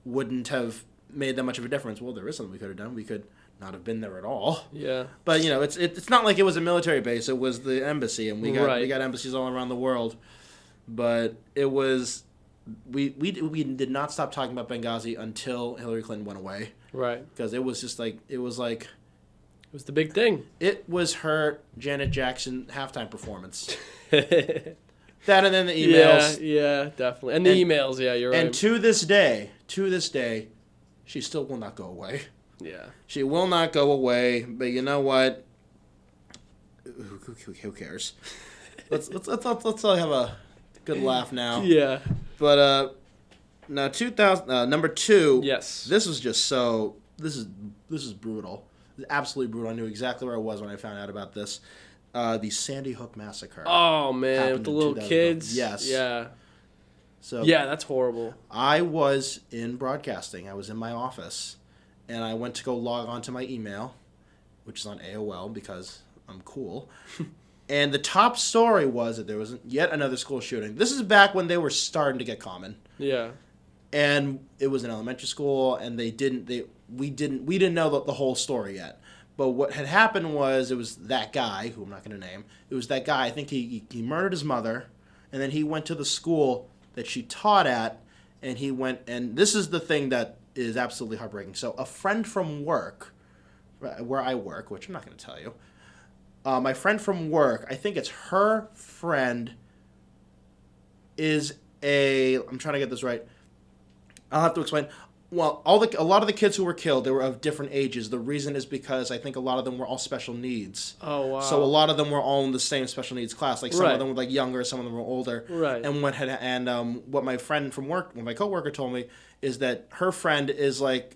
wouldn't have made that much of a difference. Well, there is something we could have done. We could not have been there at all. Yeah. But it's not like it was a military base. It was the embassy, and we got embassies all around the world. But it was we did not stop talking about Benghazi until Hillary Clinton went away. Right. Because it was just like it was the big thing. It was her Janet Jackson halftime performance. That and then the emails. Yeah, definitely. And the emails, yeah, you're right. And to this day, she still will not go away. Yeah. She will not go away, but you know what? Who cares? Let's all have a good laugh now. Yeah. But now 2000 number 2. Yes. This was just so this is brutal. It's absolutely brutal. I knew exactly where I was when I found out about this. The Sandy Hook massacre. Oh man, with the little kids. Yes. Yeah. So yeah, that's horrible. I was in broadcasting. I was in my office, and I went to go log on to my email, which is on AOL because I'm cool. And the top story was that there was yet another school shooting. This is back when they were starting to get common. Yeah. And it was an elementary school, and we didn't know the whole story yet. But what had happened was it was that guy, who I'm not going to name. It was that guy. I think he murdered his mother, and then he went to the school that she taught at, and he went. And this is the thing that is absolutely heartbreaking. So a friend from work, where I work, which I'm not going to tell you. My friend from work, I think it's her friend, is I'm trying to get this right. I'll have to explain. Well, a lot of the kids who were killed, they were of different ages. The reason is because I think a lot of them were all special needs. Oh, wow. So a lot of them were all in the same special needs class. Like some of them were like younger, some of them were older. Right. And what my friend from work, my coworker told me, is that her friend is like,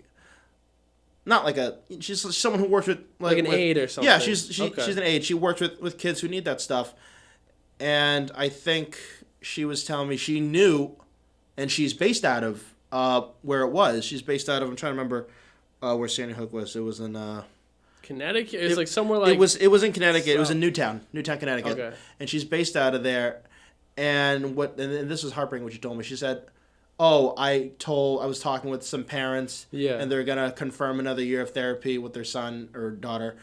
not like she's someone who works with like an aide or something. Yeah, she's an aide. She works with kids who need that stuff. And I think she was telling me she knew, and she's based out of where it was. She's based out of, I'm trying to remember where Sandy Hook was. It was in Connecticut. It's like somewhere like it was in Connecticut. It was in Newtown, Connecticut. Okay. And she's based out of there. And this was heartbreaking what she told me. She said, "Oh, I was talking with some parents, and they're gonna confirm another year of therapy with their son or daughter."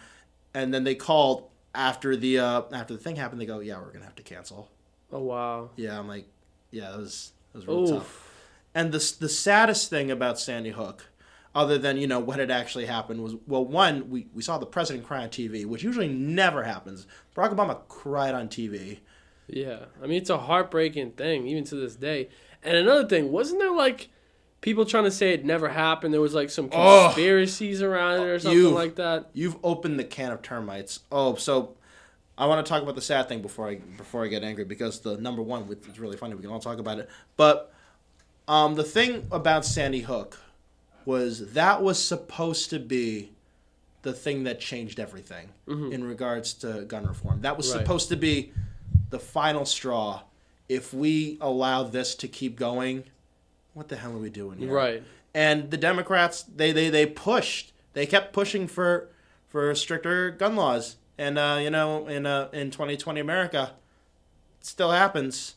And then they called after the thing happened. They go, "Yeah, we're gonna have to cancel." Oh wow. Yeah, I'm like, yeah, that was real tough. And the saddest thing about Sandy Hook, other than what had actually happened, was one, we saw the president cry on TV, which usually never happens. Barack Obama cried on TV. Yeah, I mean it's a heartbreaking thing even to this day. And another thing, wasn't there like people trying to say it never happened? There was like some conspiracies around it or something like that. You've opened the can of termites. Oh, so I want to talk about the sad thing before I get angry, because the number one, which is really funny, we can all talk about it. But the thing about Sandy Hook was that was supposed to be the thing that changed everything in regards to gun reform. That was supposed to be the final straw. If we allow this to keep going, what the hell are we doing here? Right. And the Democrats, they kept pushing for stricter gun laws. And in 2020 America, it still happens.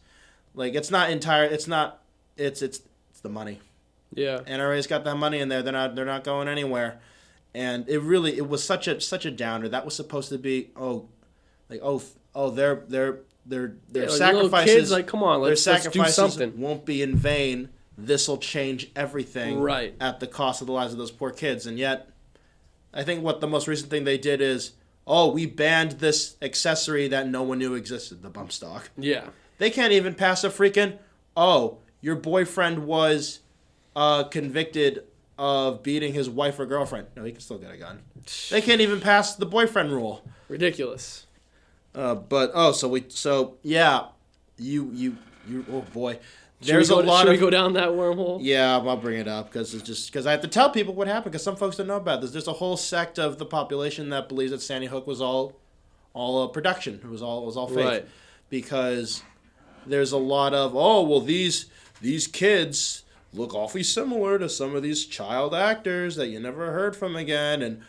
Like it's the money. Yeah. NRA's got that money in there. They're not going anywhere. And it was such a downer. That was supposed to be their sacrifices. Kids, like, come on, let's do something. Won't be in vain. This will change everything. Right. At the cost of the lives of those poor kids. And yet, I think what the most recent thing they did is, we banned this accessory that no one knew existed, the bump stock. Yeah. They can't even pass a freaking, your boyfriend was convicted of beating his wife or girlfriend. No, he can still get a gun. They can't even pass the boyfriend rule. Ridiculous. You oh boy, There's a lot Should of. we go down that wormhole? Yeah, I'll bring it up because I have to tell people what happened because some folks don't know about this. There's a whole sect of the population that believes that Sandy Hook was all a production. It was all fake. Right. Because there's a lot of these kids look awfully similar to some of these child actors that you never heard from again, and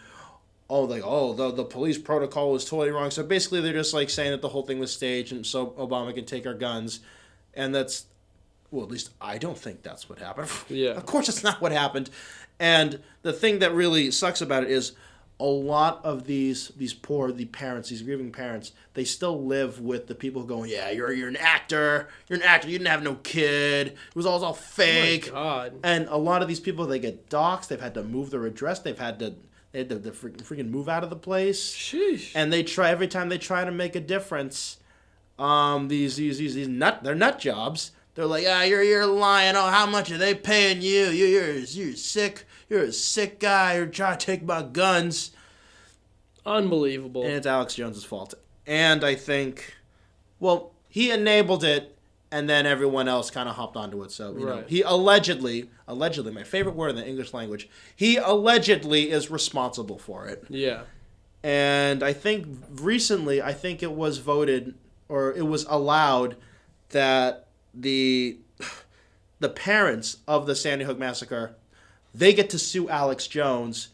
the police protocol was totally wrong. So basically, they're just like saying that the whole thing was staged, and so Obama can take our guns, and that's. Well, at least I don't think that's what happened. Yeah. Of course, it's not what happened. And the thing that really sucks about it is a lot of these parents, these grieving parents, they still live with the people who go, yeah, you're an actor. You're an actor. You didn't have no kid. It was all fake. Oh my God. And a lot of these people, they get doxxed. They've had to move their address. They had to freaking move out of the place. Sheesh. And every time they try to make a difference, they're nut jobs. They're like, you're lying. Oh, how much are they paying you? You're sick. You're a sick guy. You're trying to take my guns. Unbelievable. And it's Alex Jones's fault. And I think, he enabled it, and then everyone else kind of hopped onto it. So, you know, he allegedly, my favorite word in the English language, he allegedly is responsible for it. Yeah. And I think recently, it was voted, or it was allowed that the parents of the Sandy Hook massacre, they get to sue Alex Jones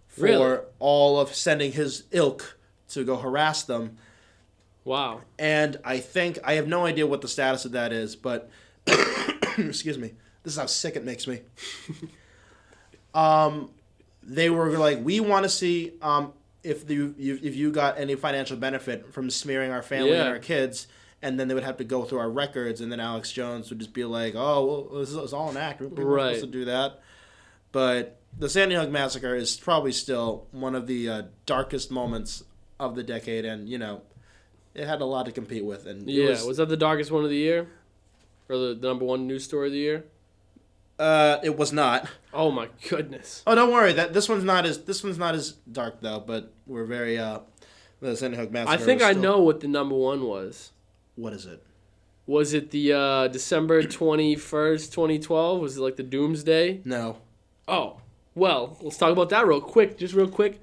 for all of sending his ilk to go harass them. Wow. And I have no idea what the status of that is, but excuse me, this is how sick it makes me. They were like, we want to see if you got any financial benefit from smearing our family and our kids. And then they would have to go through our records, and then Alex Jones would just be like, this is all an act. We're supposed to do that. But the Sandy Hook massacre is probably still one of the darkest moments of the decade, and, you know, it had a lot to compete with. And was that the darkest one of the year? Or the number one news story of the year? It was not. Oh my goodness. Oh, don't worry. This one's not as dark though. But we're very the Sandy Hook massacre. I think I know what the number one was. What is it? Was it the December 21st, 2012? Was it like the Doomsday? No. Oh, well, let's talk about that real quick. Just real quick.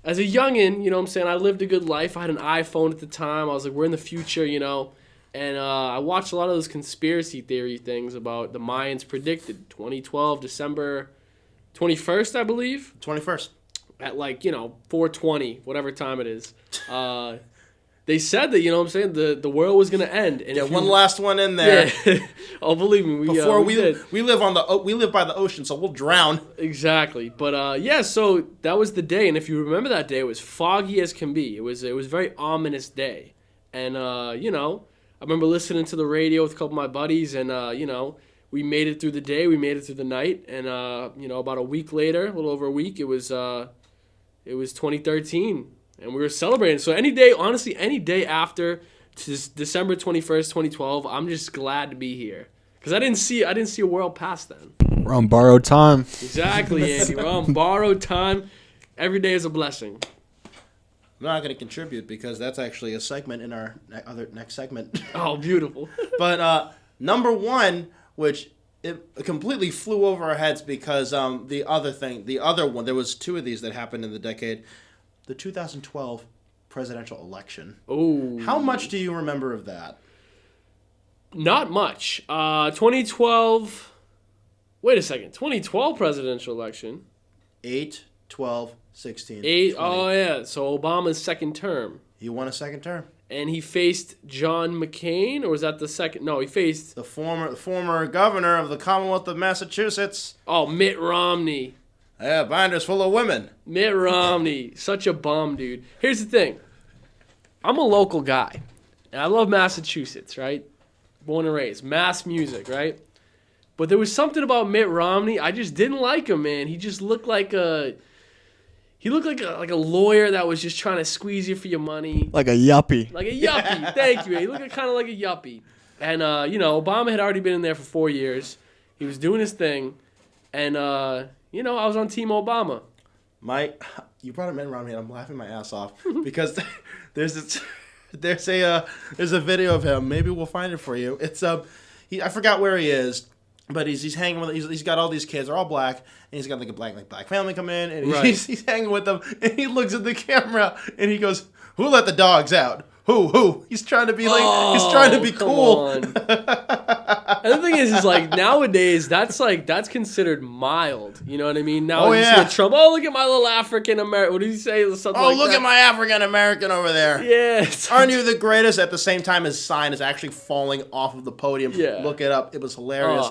As a youngin', you know what I'm saying, I lived a good life. I had an iPhone at the time. I was like, we're in the future, you know. And I watched a lot of those conspiracy theory things about the Mayans predicted 2012, December 21st, I believe. 21st. At 4:20, whatever time it is. They said that, you know what I'm saying, the world was going to end. And one last one in there. Yeah. Oh, believe me, we live by the ocean, so we'll drown. Exactly. But so that was the day, and if you remember that day, it was foggy as can be. It was a very ominous day. And I remember listening to the radio with a couple of my buddies, and we made it through the day, we made it through the night, and about a week later, a little over a week, it was 2013. And we were celebrating. So any day after December 21st, 2012, I'm just glad to be here. Because I didn't see a world past then. We're on borrowed time. Exactly, Andy. We're on borrowed time. Every day is a blessing. I'm not going to contribute because that's actually a segment in our next segment. Oh, beautiful. But number one, which it completely flew over our heads because the other one, there was two of these that happened in the decade. The 2012 presidential election. Oh. How much do you remember of that? Not much. 2012. Wait a second. 2012 presidential election. 8, 12, 16. 8. 20. Oh, yeah. So Obama's second term. He won a second term. And he faced John McCain, or was that the second? No, he faced the former governor of the Commonwealth of Massachusetts. Oh, Mitt Romney. Yeah, binders full of women. Mitt Romney. Such a bum, dude. Here's the thing. I'm a local guy. And I love Massachusetts, right? Born and raised. Mass music, right? But there was something about Mitt Romney. I just didn't like him, man. He just looked like a lawyer that was just trying to squeeze you for your money. Like a yuppie. Like a yuppie. Thank you. He looked kind of like a yuppie. And, Obama had already been in there for 4 years. He was doing his thing. And, I was on Team Obama. You brought up Mitt Romney, and I'm laughing my ass off because there's a video of him. Maybe we'll find it for you. It's I forgot where he is, but he's hanging with. He's got all these kids. They're all black, and he's got like a black family come in, and he's hanging with them, and he looks at the camera and he goes, "Who let the dogs out? Who?" He's trying to be like, he's trying to be cool. And the thing is like nowadays that's considered mild. You know what I mean? Now you see Trump. Oh, look at my little African American. What did he say? Something look at my African American over there. Yeah. Aren't you the greatest? At the same time, his sign is actually falling off of the podium. Yeah. Look it up. It was hilarious.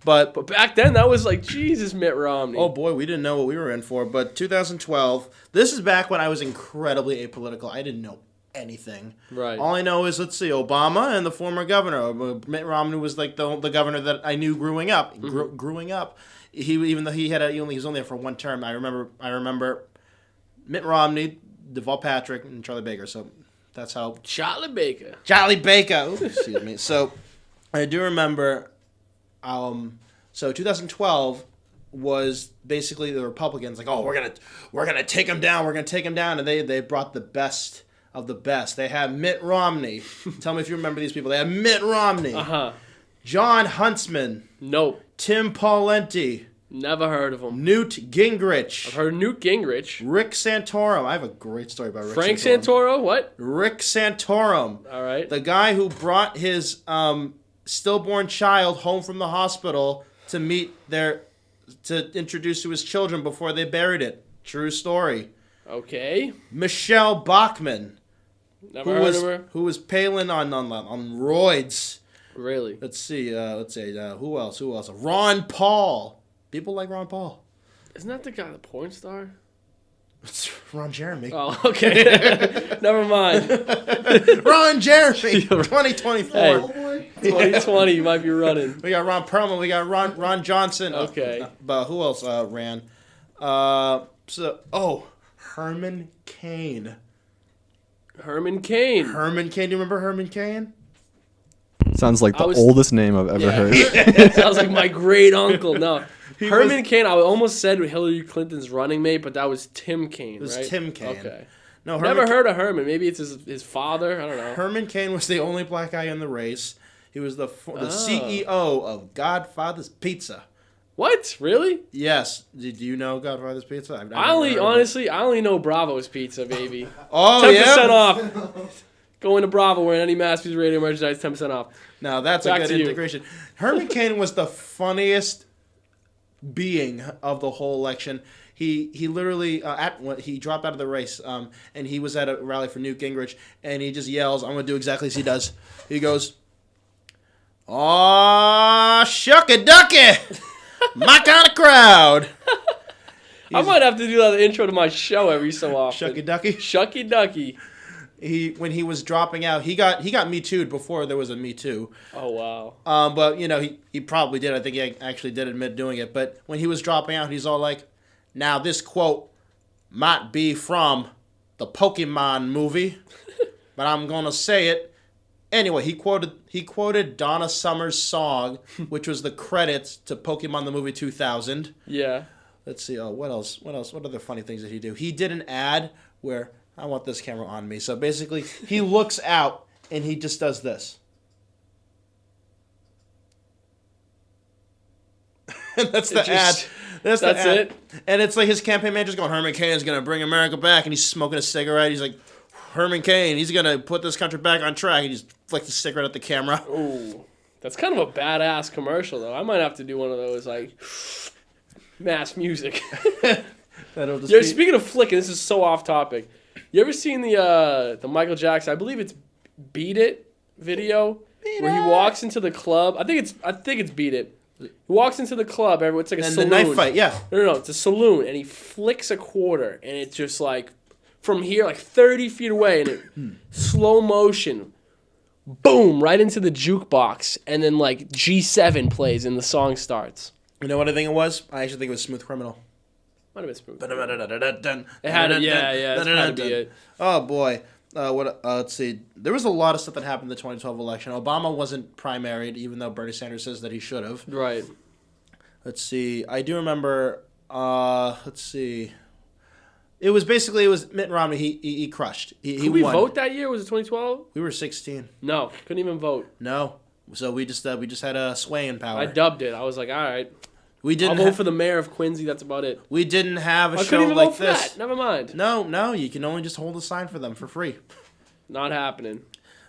But back then that was like Jesus, Mitt Romney. Oh boy, we didn't know what we were in for. But 2012. This is back when I was incredibly apolitical. I didn't know anything. Right. All I know is, let's see, Obama and the former governor. Mitt Romney was like the governor that I knew growing up. Growing up, even though he was only there for one term. I remember Mitt Romney, Deval Patrick, and Charlie Baker. So that's how Charlie Baker. Ooh, excuse me. So I do remember. So 2012 was basically the Republicans like, oh, we're gonna take him down. We're gonna take him down, and they brought the best of the best. They had Mitt Romney. Tell me if you remember these people. They had Mitt Romney. John Huntsman. Nope. Tim Pawlenty. Never heard of him. Newt Gingrich. I've heard of Newt Gingrich. Rick Santorum. I have a great story about Rick Frank Santorum. Santoro? What? Rick Santorum. All right. The guy who brought his stillborn child home from the hospital to introduce to his children before they buried it. True story. Okay. Michelle Bachmann. Never heard of her. Who was Palin on roids. Really? Let's see. Who else? Ron Paul. People like Ron Paul. Isn't that the guy, the porn star? It's Ron Jeremy. Oh, okay. Never mind. Ron Jeremy. 2024. Hey, 2020, you might be running. We got Ron Perlman. We got Ron Johnson. Okay. But who else ran? Herman Cain. Herman Cain. Herman Cain. Do you remember Herman Cain? Sounds like the oldest name I've ever heard. Sounds like my great uncle. No. Herman Cain, I almost said Hillary Clinton's running mate, but that was Tim Kaine, right? It was Tim Kaine. Okay. No, Never heard of Herman. Maybe it's his father. I don't know. Herman Cain was the only black guy in the race. He was the CEO of Godfather's Pizza. What? Really? Yes. Did you know Godfather's Pizza? I only know Bravo's Pizza, baby. 10% off. Go into Bravo wearing any Masterpiece Radio merchandise, 10% off. Now that's a good integration. Herman Cain was the funniest being of the whole election. He literally he dropped out of the race, and he was at a rally for Newt Gingrich, and he just yells, "I'm going to do exactly as he does." He goes, "Aw, shucky ducky, my kind of crowd." I might have to do that intro to my show every so often. Shucky ducky, shucky ducky. When he was dropping out, he got Me Too'd before there was a Me Too. Oh wow. But he probably did. I think he actually did admit doing it. But when he was dropping out, he's all like, "Now this quote might be from the Pokemon movie, but I'm gonna say it anyway." He quoted Donna Summer's song, which was the credits to Pokemon the movie 2000. Yeah. Let's see. Oh, what else? What other funny things did he do? He did an ad where, I want this camera on me. So basically, he looks out and he just does this. And that's the ad. That's it? And it's like his campaign manager's going, "Herman Cain's going to bring America back." And he's smoking a cigarette. He's like, "Herman Cain, he's going to put this country back on track." And he just flicks the cigarette at the camera. Ooh. That's kind of a badass commercial, though. I might have to do one of those, like, mass music. Speaking of flicking, this is so off topic. You ever seen the Michael Jackson, I believe it's Beat It video, where he walks into the club? I think it's Beat It. He walks into the club, it's like a saloon. And the knife fight, yeah. No, it's a saloon, and he flicks a quarter, and it's just like, from here, like 30 feet away, and it slow motion, boom, right into the jukebox, and then like G7 plays, and the song starts. You know what I think it was? I actually think it was Smooth Criminal. Might have been Smooth. It had it, yeah, that's had to be it. Oh boy, let's see. There was a lot of stuff that happened in the 2012 election. Obama wasn't primaried, even though Bernie Sanders says that he should have. Right. Let's see. I do remember. Let's see. It was Mitt Romney. He crushed. He Could we won. vote that year? Was it 2012? We were 16. No, couldn't even vote. No. So we just had a swaying power. I dubbed it. I was like, all right. We didn't. I'll vote for the mayor of Quincy. That's about it. We didn't have a I show couldn't even like vote for this. that. Never mind. No, you can only just hold a sign for them for free. Not happening.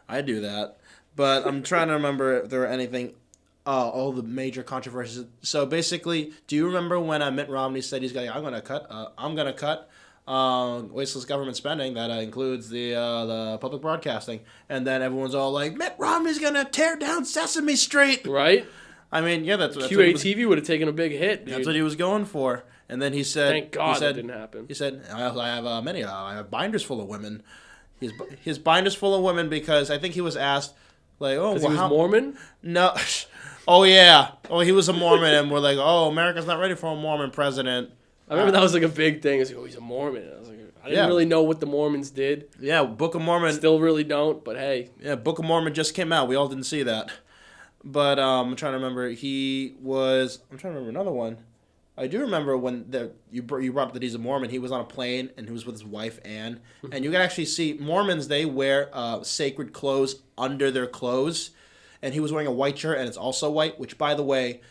I do that, but I'm trying to remember if there were anything. All the major controversies. So basically, do you remember when Mitt Romney said he's going? I'm gonna cut wasteless government spending that includes the public broadcasting, and then everyone's all like, Mitt Romney's gonna tear down Sesame Street, right? I mean, yeah, that's QATV would have taken a big hit. Dude. That's what he was going for, and then he said, "Thank God that didn't happen." He said, I have many. I have binders full of women. His binders full of women because I think he was asked, like, oh, well, he was Mormon? No. Oh, yeah. Oh, he was a Mormon, and we're like, oh, America's not ready for a Mormon president. I remember that was like a big thing. It's like, oh, he's a Mormon. I was like, I didn't really know what the Mormons did. Yeah, Book of Mormon. Still really don't, but hey. Yeah, Book of Mormon just came out. We all didn't see that. But I'm trying to remember. I'm trying to remember another one. I do remember when you brought up that he's a Mormon. He was on a plane, and he was with his wife, Ann. And you can actually see Mormons, they wear sacred clothes under their clothes. And he was wearing a white shirt, and it's also white, which, by the way,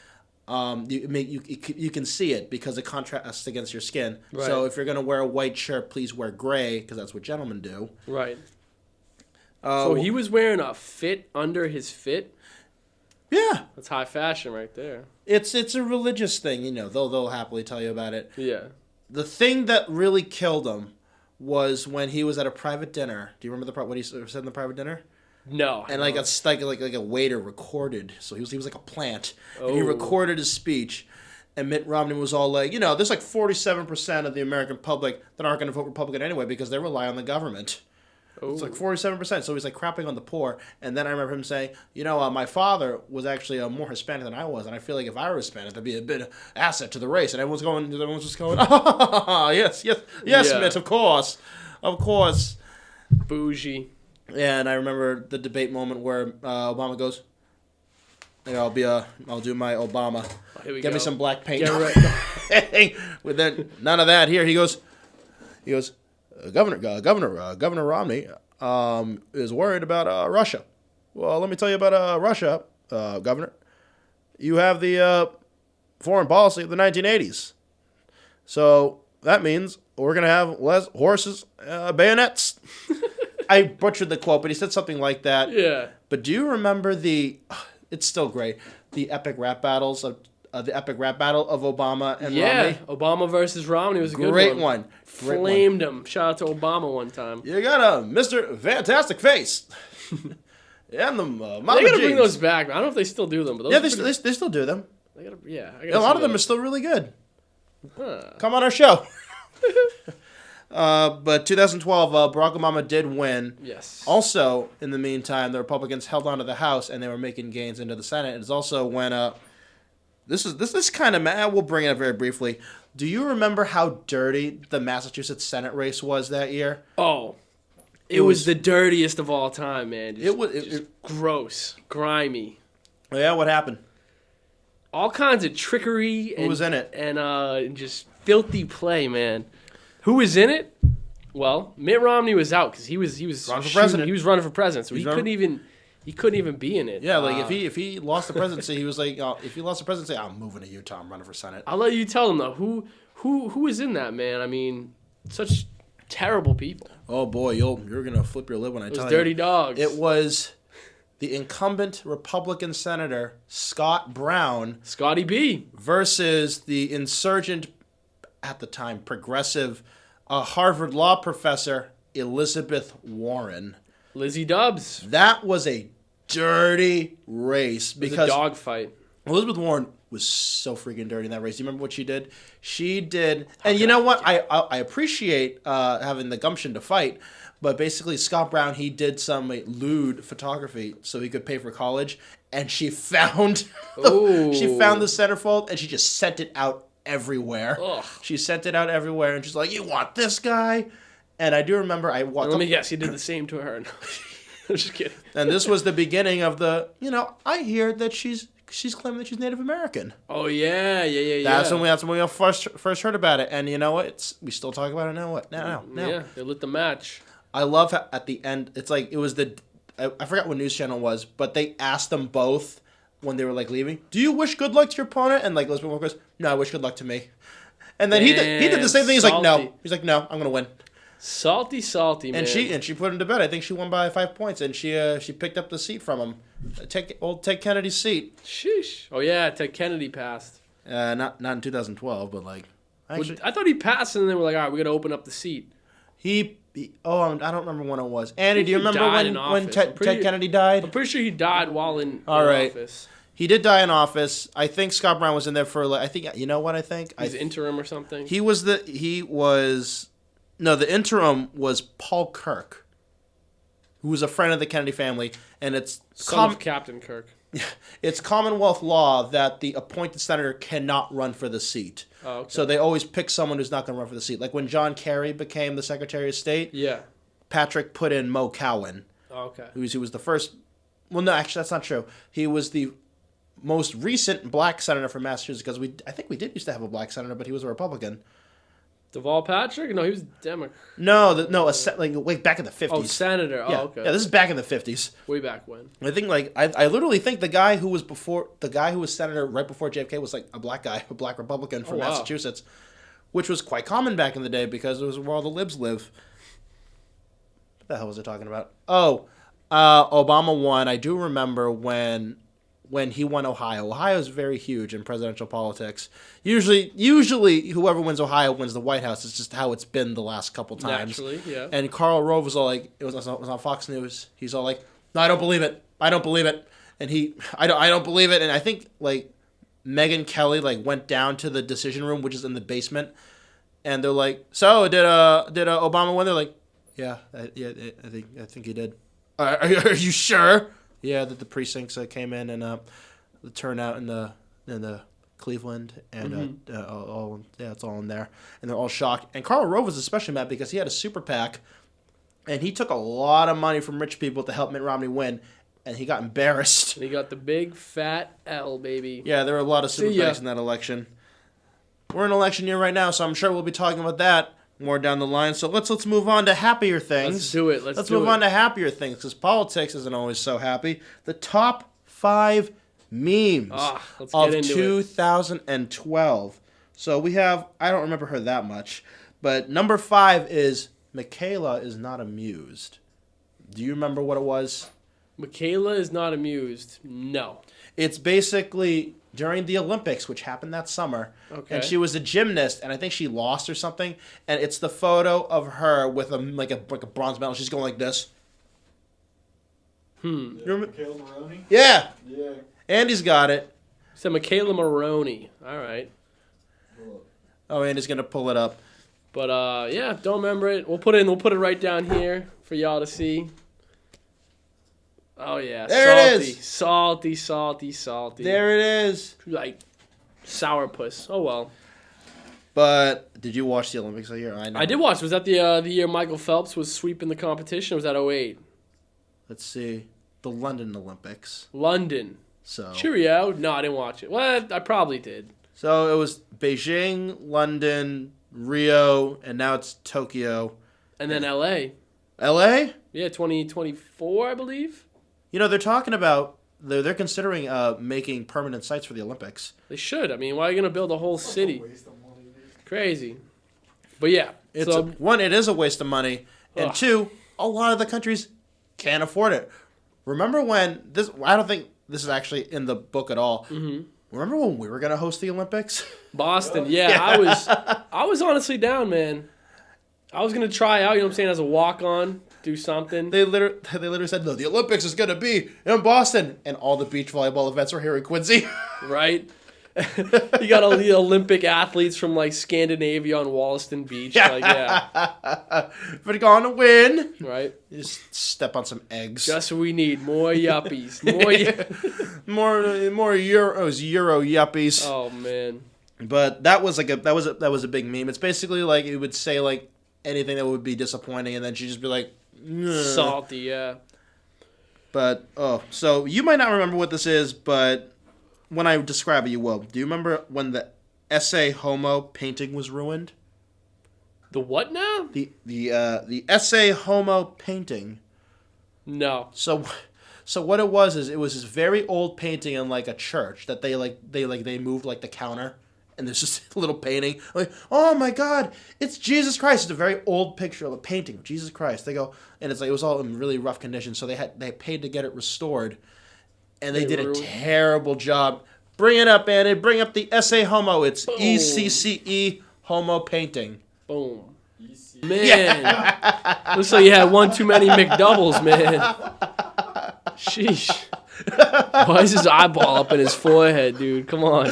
you can see it because it contrasts against your skin. Right. So if you're going to wear a white shirt, please wear gray because that's what gentlemen do. Right. So he was wearing a fit under his fit? Yeah. That's high fashion right there. It's a religious thing, they'll happily tell you about it. Yeah. The thing that really killed him was when he was at a private dinner. Do you remember what he said in the private dinner? No. And like a waiter recorded. So he was like a plant. Oh. And he recorded his speech. And Mitt Romney was all like, there's like 47% of the American public that aren't going to vote Republican anyway because they rely on the government. Oh. It's like 47%. So he's like crapping on the poor. And then I remember him saying, my father was actually more Hispanic than I was. And I feel like if I were Hispanic, that'd be a bit of asset to the race. And everyone's just going, yes, yeah. Mitt, of course. Bougie. Yeah, and I remember the debate moment where Obama goes, I'll do my Obama. Get me some black paint. With then none of that here. He goes, Governor Romney is worried about Russia. Well, let me tell you about Russia, Governor. You have the foreign policy of the 1980s. So that means we're going to have less horses, bayonets. I butchered the quote, but he said something like that. Yeah. But do you remember it's still great, the epic rap battle of Obama and Romney? Yeah, Obama versus Romney was a good one. Great one. Flamed him. Shout out to Obama one time. You got a Mr. Fantastic Face. And the Mama They gotta jeans. Bring those back. I don't know if they still do them, but those they still do them. A lot of them are still really good. Huh. Come on our show. But 2012, Barack Obama did win. Yes. Also, in the meantime, the Republicans held on to the House, and they were making gains into the Senate. It's also when this is kind of mad. We'll bring it up very briefly. Do you remember how dirty the Massachusetts Senate race was that year? Oh, it was the dirtiest of all time, man. It was gross, grimy. Yeah, what happened? All kinds of trickery. Who was in it? And just filthy play, man. Who was in it? Well, Mitt Romney was out because he was running for president. He was running for president, so he couldn't even be in it. Yeah, like if he lost the presidency, he was like, if he lost the presidency, I'm moving to Utah. I'm running for Senate. I'll let you tell him though. Who was in that, man? I mean, such terrible people. Oh boy, you're gonna flip your lid when I tell you. It was dirty dogs. It was the incumbent Republican senator Scott Brown, Scotty B, versus the insurgent, at the time, progressive Harvard law professor Elizabeth Warren. Lizzie Dubs. That was a dirty race because it was a dogfight. Elizabeth Warren was so freaking dirty in that race. Do you remember what she did? She did, and you know what? I appreciate having the gumption to fight, but basically Scott Brown, he did some lewd photography so he could pay for college, and she found the centerfold and she just sent it out everywhere. Ugh. She sent it out everywhere, and she's like, "You want this guy?" And I do remember I walked. Let me guess, he did the same to her. No. I'm just kidding. And this was the beginning of the. I hear that she's claiming that she's Native American. Oh yeah. That's when we first heard about it, and you know what? We still talk about it now. What now? Yeah, they lit the match. I love how at the end it's like it was I forgot what news channel it was, but they asked them both when they were like leaving, "Do you wish good luck to your opponent?" And like Elizabeth Warren goes, "No, I wish good luck to me." And then he did the same thing. He's like, "No." He's like, "No, I'm gonna win." Salty, man. And she put him to bed. I think she won by 5 points, and she picked up the seat from him, old Ted Kennedy's seat. Sheesh. Oh yeah, Ted Kennedy passed. Not in 2012, but like actually, I thought he passed, and then they were like, all right, we got to open up the seat. I don't remember when it was. Andy, do you remember when Ted Kennedy died? I'm pretty sure he died while in office. He did die in office. I think Scott Brown was in there for I think you know what I think? He's interim or something. The interim was Paul Kirk, who was a friend of the Kennedy family, and it's son of Captain Kirk. It's Commonwealth law that the appointed senator cannot run for the seat. Oh, okay. So they always pick someone who's not going to run for the seat. Like when John Kerry became the Secretary of State, Patrick put in Mo Cowan. Oh, okay. He was the first. Well, no, actually, that's not true. He was the most recent black senator from Massachusetts because I think we did used to have a black senator, but he was a Republican. Deval Patrick? No, he was Democrat. Like back in the 50s. Oh, senator. Yeah. Oh, okay. Yeah, this is back in the 50s. Way back when. I think I literally think the guy who was senator right before JFK was like a black guy, a black Republican from Massachusetts, which was quite common back in the day because it was where all the libs live. What the hell was I talking about? Oh, Obama won. I do remember when he won Ohio. Ohio is very huge in presidential politics. Usually whoever wins Ohio wins the White House. It's just how it's been the last couple times. Naturally, yeah. And Karl Rove was all like, it was on Fox News. He's all like, "No, I don't believe it. I don't believe it." And I don't believe it. And I think like Megyn Kelly like went down to the decision room, which is in the basement, and they're like, "So did Obama win?" They're like, "Yeah, I think he did." Are you sure? Yeah, that the precincts came in and the turnout in the Cleveland and it's all in there, and they're all shocked. And Karl Rove was especially mad because he had a super PAC, and he took a lot of money from rich people to help Mitt Romney win, and he got embarrassed. And he got the big fat L, baby. Yeah, there were a lot of super PACs in that election. We're in election year right now, so I'm sure we'll be talking about that more down the line. So let's move on to happier things. Let's do it. Let's move on to happier things because politics isn't always so happy. The top 5 memes of 2012. So we have, I don't remember her that much, but number 5 is Michaela is not amused. Do you remember what it was? Michaela is not amused. No. It's basically during the Olympics, which happened that summer. Okay. And she was a gymnast, and I think she lost or something. And it's the photo of her with a bronze medal. She's going like this. Michaela Maroney? Yeah. Andy's got it. So Michaela Maroney. All right. Oh, Andy's gonna pull it up. But don't remember it. We'll put it right down here for y'all to see. Oh yeah, there it is. Salty. There it is. Like sourpuss. Oh well. But did you watch the Olympics that year? I did watch. Was that the year Michael Phelps was sweeping the competition? Or was that 2008? Let's see. The London Olympics. London. So. Cheerio. No, I didn't watch it. Well, I probably did. So it was Beijing, London, Rio, and now it's Tokyo. And then LA. LA? Yeah, 2024, I believe. You know, they're talking about they're considering making permanent sites for the Olympics. They should. I mean, why are you going to build a whole city? Crazy. But yeah, it is a waste of money, and two, a lot of the countries can't afford it. Remember when this? I don't think this is actually in the book at all. Mm-hmm. Remember when we were going to host the Olympics? Boston. Yeah, I was honestly down, man. I was going to try out, you know what I'm saying, as a walk-on, do something. They literally said, no, the Olympics is going to be in Boston. And all the beach volleyball events were here in Quincy. Right? You got all the Olympic athletes from, like, Scandinavia on Wollaston Beach. Yeah. Like, yeah. But going to win. Right? You just step on some eggs. Just what we need. More yuppies. More Euro yuppies. Oh, man. But that was a big meme. It's basically like it would say, like, anything that would be disappointing, and then she'd just be like, "Ugh." Salty, yeah. But, so you might not remember what this is, but when I describe it, you will. Do you remember when the Essay Homo painting was ruined? The what now? The Essay Homo painting. No. So what it was is it was this very old painting in like a church that they moved like the counter, and there's just a little painting like, oh my God, it's Jesus Christ. It's a very old picture of a painting of Jesus Christ. They go, and it's like it was all in really rough condition, so they paid to get it restored, and they did a terrible job. Bring it up, Andy. Bring up the essay homo. It's ECCE homo painting. Boom. Man, looks like you had one too many McDoubles, man. Sheesh. Why is his eyeball up in his forehead, dude? Come on.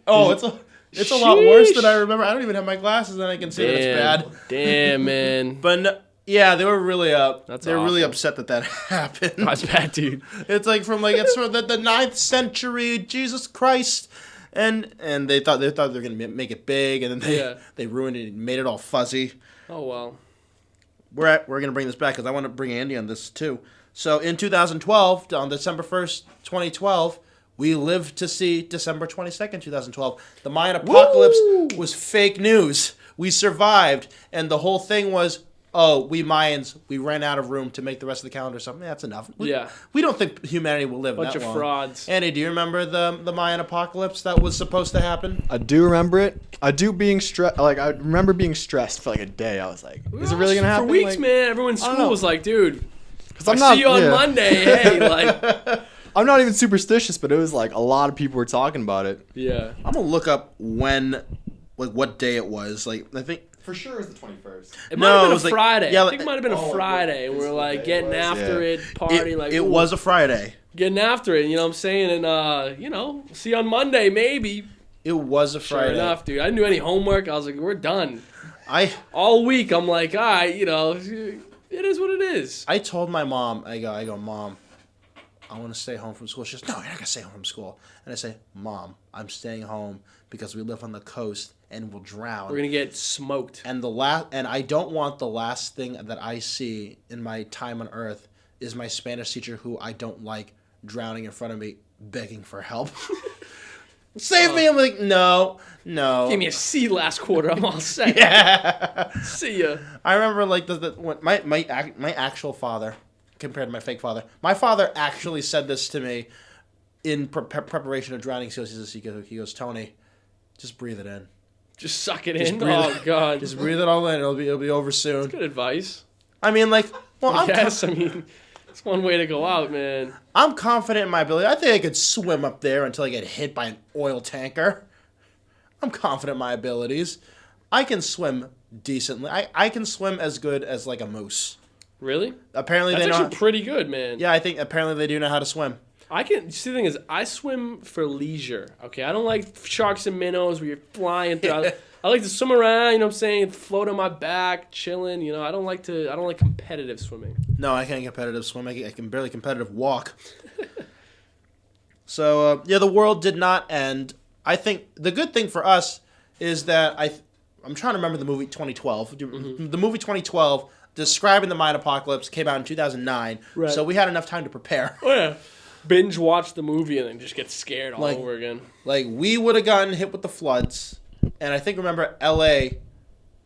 Oh, it's a lot worse than I remember. I don't even have my glasses, and I can see that it's bad. Damn, man. But no, yeah, they were really They were really upset that happened. That's bad, dude. It's like from like it's from the 9th century, Jesus Christ. And they thought they were gonna make it big, and then they ruined it and made it all fuzzy. Oh well. We're gonna bring this back because I want to bring Andy on this too. So in 2012, on December 1st, 2012, we lived to see December 22nd, 2012. The Mayan apocalypse was fake news. We survived, and the whole thing was, oh, we Mayans, we ran out of room to make the rest of the calendar. Something that's enough. We don't think humanity will live Bunch that long. of frauds. Andy, do you remember the Mayan apocalypse that was supposed to happen? I do remember it. I remember being stressed for like a day. I was like, is it really gonna happen? For weeks, like, man. Everyone in school was like, dude, I'm not, see you on Monday. Hey, like. I'm not even superstitious, but it was like a lot of people were talking about it. Yeah. I'm gonna look up what day it was. Like, I think. For sure it was the 21st. It might have been a Friday. Yeah, I think it might have been a Friday. And we're like getting after it, party. It was a Friday. Getting after it, you know what I'm saying? And, see you on Monday, maybe. It was a Friday. Sure enough, dude. I didn't do any homework. I was like, we're done. All week, I'm like, all right, it is what it is. I told my mom, I go, Mom, I want to stay home from school. She goes, no, you're not going to stay home from school. And I say, Mom, I'm staying home because we live on the coast and we'll drown. We're going to get smoked. And I don't want the last thing that I see in my time on Earth is my Spanish teacher, who I don't like, drowning in front of me, begging for help. Save me. I'm like, no. Gave me a C last quarter. I'm all set. Yeah. See ya. I remember like when my actual father, compared to my fake father, my father actually said this to me in preparation of drowning. He goes, Tony, just breathe it in. Just suck it in. Oh God. Just breathe it all in. It'll be over soon. That's good advice. I mean, like, well, it's one way to go out, man. I'm confident in my ability. I think I could swim up there until I get hit by an oil tanker. I'm confident in my abilities. I can swim decently. I can swim as good as like a moose. Really? Apparently that's actually pretty good, man. Yeah, I think apparently they do know how to swim. See, the thing is, I swim for leisure. Okay, I don't like sharks and minnows where you're flying through. I like to swim around, you know what I'm saying, float on my back, chilling, I don't like competitive swimming. No, I can't competitive swim. I can barely competitive walk. So, the world did not end. I think the good thing for us is that I'm trying to remember the movie 2012. Mm-hmm. The movie 2012 describing the Mayan apocalypse came out in 2009. Right. So we had enough time to prepare. Oh, yeah. Binge watch the movie and then just get scared all over again. Like, we would have gotten hit with the floods. And I think, remember, LA.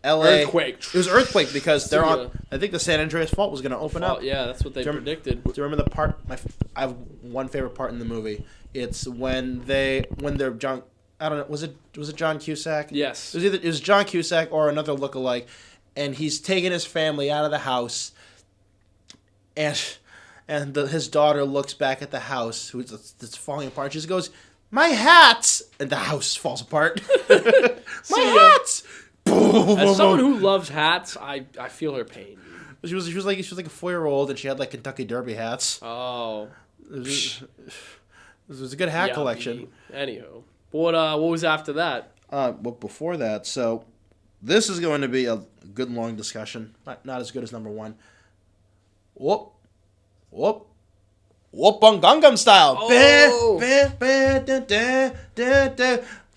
Earthquake. It was earthquake because they're on. I think the San Andreas Fault was going to open up. Yeah, that's what they predicted. Do you remember the part? I have one favorite part in the movie. It's when they're John. I don't know. Was it John Cusack? Yes. It was John Cusack or another lookalike, and he's taking his family out of the house, and his daughter looks back at the house, it's falling apart. She just goes, "My hats!" And the house falls apart. My hats! As someone who loves hats, I feel her pain. She was like a 4-year-old, and she had like Kentucky Derby hats. Oh, it was a good hat collection. Anywho, what was after that? Well, before that, so this is going to be a good long discussion. Not as good as number one. Whoop on Gangnam Style. Oh.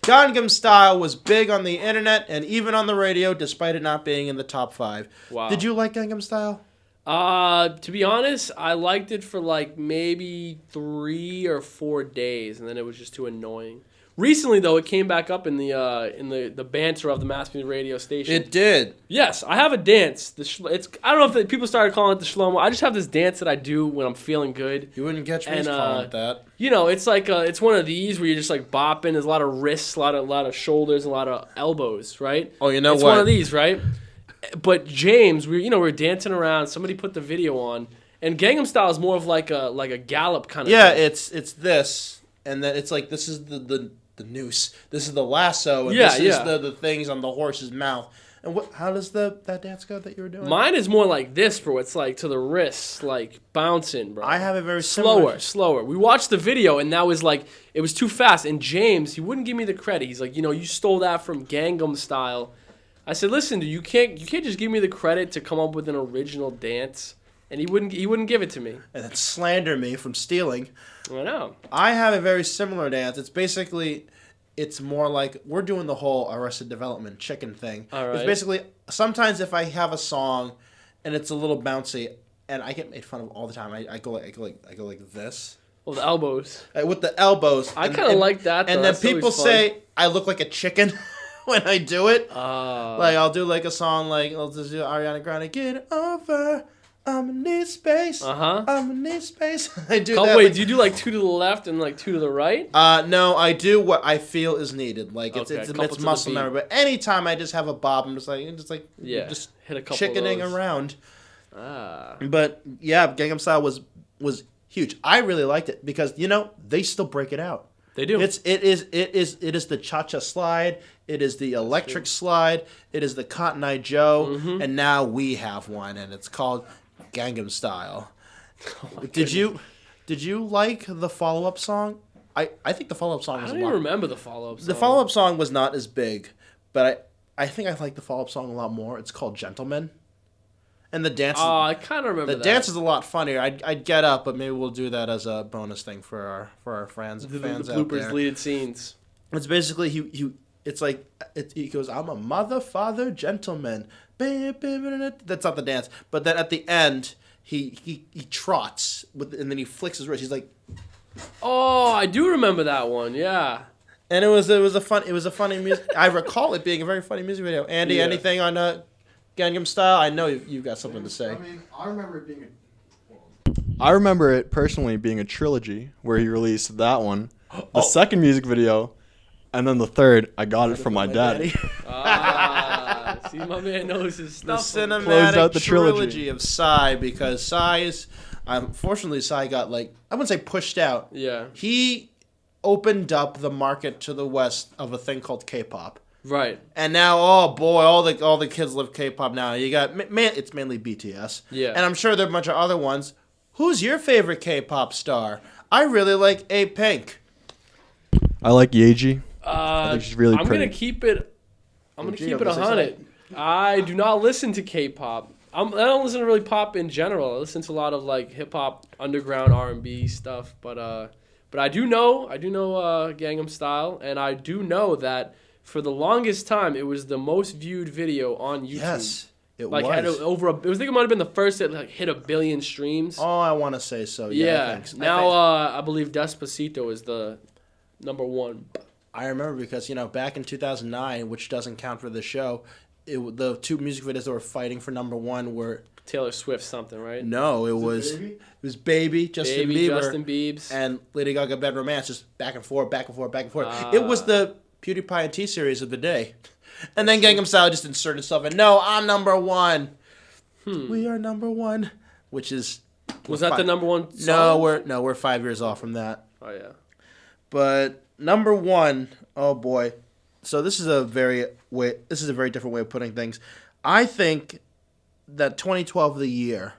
Gangnam Style was big on the internet and even on the radio, despite it not being in the top 5. Wow. Did you like Gangnam Style? To be honest, I liked it for like maybe 3 or 4 days, and then it was just too annoying. Recently, though, it came back up in the banter of the Mass Music Radio station. It did. Yes, I have a dance. I don't know if people started calling it the Shlomo. I just have this dance that I do when I'm feeling good. You wouldn't catch me calling it that. You know, it's like it's one of these where you're just like bopping. There's a lot of wrists, a lot of shoulders, a lot of elbows, right? Oh, you know it's what? It's one of these, right? But James, we're dancing around. Somebody put the video on, and Gangnam Style is more of like a gallop kind of. Yeah, thing. it's this, and then it's like this is the noose. This is the lasso. And Yeah, this is the things on the horse's mouth. And how does that dance go that you were doing? Mine is more like this, bro. It's like to the wrists, like bouncing, bro. I have it very similar. Slower. We watched the video, and that was like, it was too fast. And James, he wouldn't give me the credit. He's like, you stole that from Gangnam Style. I said, listen, dude, you can't just give me the credit to come up with an original dance. And he wouldn't give it to me. And then slander me from stealing. I know. I have a very similar dance. It's more like we're doing the whole Arrested Development chicken thing. All right. It's basically sometimes if I have a song and it's a little bouncy and I get made fun of all the time. I go like this. Well, the elbows. With the elbows. I kind of like that. Though. And then That's people say I look like a chicken when I do it. Like I'll do like a song like I'll just do Ariana Grande, Get Over. I'm gonna need space. I'm gonna need space. I do that. Wait, do you do like 2 to the left and like 2 to the right? No, I do what I feel is needed. Like it's muscle memory. But anytime I just have a bob, I'm just hit a couple chickening of those. Around. But yeah, Gangnam Style was huge. I really liked it because they still break it out. They do. It is the cha-cha slide. It is the electric slide. It is the Cotton Eye Joe. And now we have one, and it's called Gangnam Style. Oh did you like the follow-up song? I think the follow-up song was I don't even remember the follow-up song. The follow-up song was not as big, but I think I like the follow-up song a lot more. It's called Gentleman. And the dance. Oh, I kind of remember the dance is a lot funnier. I'd get up, but maybe we'll do that as a bonus thing for our fans the fans out bloopers, there. deleted scenes. It's basically he goes, I'm a mother, father, gentleman. That's not the dance, but then at the end he trots and then he flicks his wrist. He's like, oh, I do remember that one. Yeah. And it was a funny music. I recall it being a very funny music video. Andy, anything on Gangnam Style? I know you've got something to say. I mean, I remember it personally being a trilogy where he released that one, the second music video, and then the third. I got it from my daddy. See, my man knows his stuff. The cinematic Closed out the trilogy of Psy, because Psy is, unfortunately, Psy got I wouldn't say pushed out. Yeah. He opened up the market to the West of a thing called K-pop. Right. And now, oh boy, all the kids love K-pop now. You got it's mainly BTS. Yeah. And I'm sure there are a bunch of other ones. Who's your favorite K-pop star? I really like A-Pink. I like Yeji. I think she's really pretty. I'm gonna keep it 100. I do not listen to K-pop. I don't listen to really pop in general. I listen to a lot of like hip hop, underground R&B stuff. But I do know Gangnam Style, and I do know that for the longest time it was the most viewed video on YouTube. Yes, it was. Had over. I think it might have been the first that hit 1 billion streams. Oh, I want to say so. Yeah. I think so. Now I believe Despacito is the number 1. I remember because back in 2009, which doesn't count for the show, the 2 music videos that were fighting for number 1 were Taylor Swift something, right? No, it was Baby, Justin Bieber, and Lady Gaga, Bad Romance, just back and forth. It was the PewDiePie and T series of the day, and then Gangnam Style just inserted itself in. No, I'm number 1. We are number 1, which is was that the number 1 song? we're 5 years off from that. Oh yeah, but number 1, oh boy. So this is a very different way of putting things. I think that 2012 the year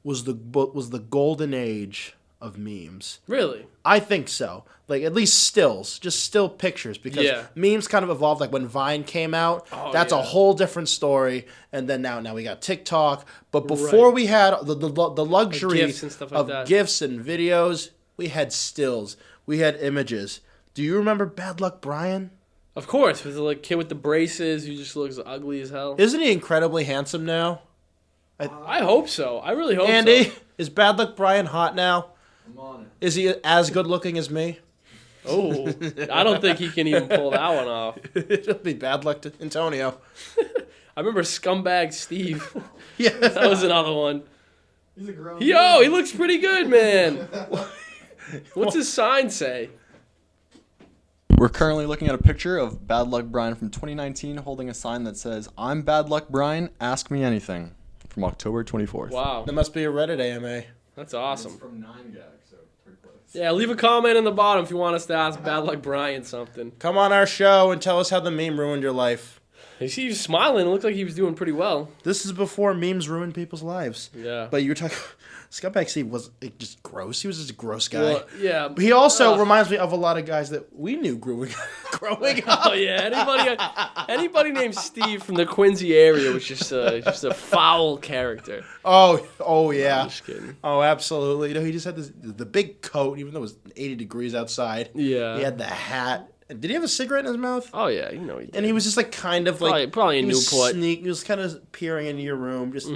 was the golden age of memes. Really? I think so. Like at least just still pictures, because memes kind of evolved. Like when Vine came out, that's a whole different story. And then now we got TikTok. But before we had the luxury GIFs and stuff like that. GIFs and videos, we had stills, we had images. Do you remember Bad Luck Brian? Of course, with the kid with the braces who just looks ugly as hell. Isn't he incredibly handsome now? I hope so. I really hope so. Andy, is Bad Luck Brian hot now? I'm on it. Is he as good looking as me? Oh, I don't think he can even pull that one off. It'll be bad luck to Antonio. I remember Scumbag Steve. Yeah. That was another one. He's a grown Yo, he looks pretty good, man. What's his sign say? We're currently looking at a picture of Bad Luck Brian from 2019 holding a sign that says, "I'm Bad Luck Brian, ask me anything," from October 24th. Wow, That must be a Reddit AMA. that's awesome. It's from 9gag, so third place. Yeah, leave a comment in the bottom if you want us to ask Bad Luck Brian something. Come on our show and tell us how the meme ruined your life. You see, he was smiling. It looked like he was doing pretty well. This is before memes ruined people's lives. Yeah. But you were talking... Scumbag Steve was just gross. He was just a gross guy. Well, yeah. But he also reminds me of a lot of guys that we knew growing up. Oh yeah. Anybody named Steve from the Quincy area was just a foul character. Oh yeah. I'm just kidding. Oh, absolutely. You know, he just had the big coat, even though it was 80 degrees outside. Yeah. He had the hat. Did he have a cigarette in his mouth? Oh yeah, you know he did. And he was just like kind of like probably a he was Newport. He was kind of peering into your room, just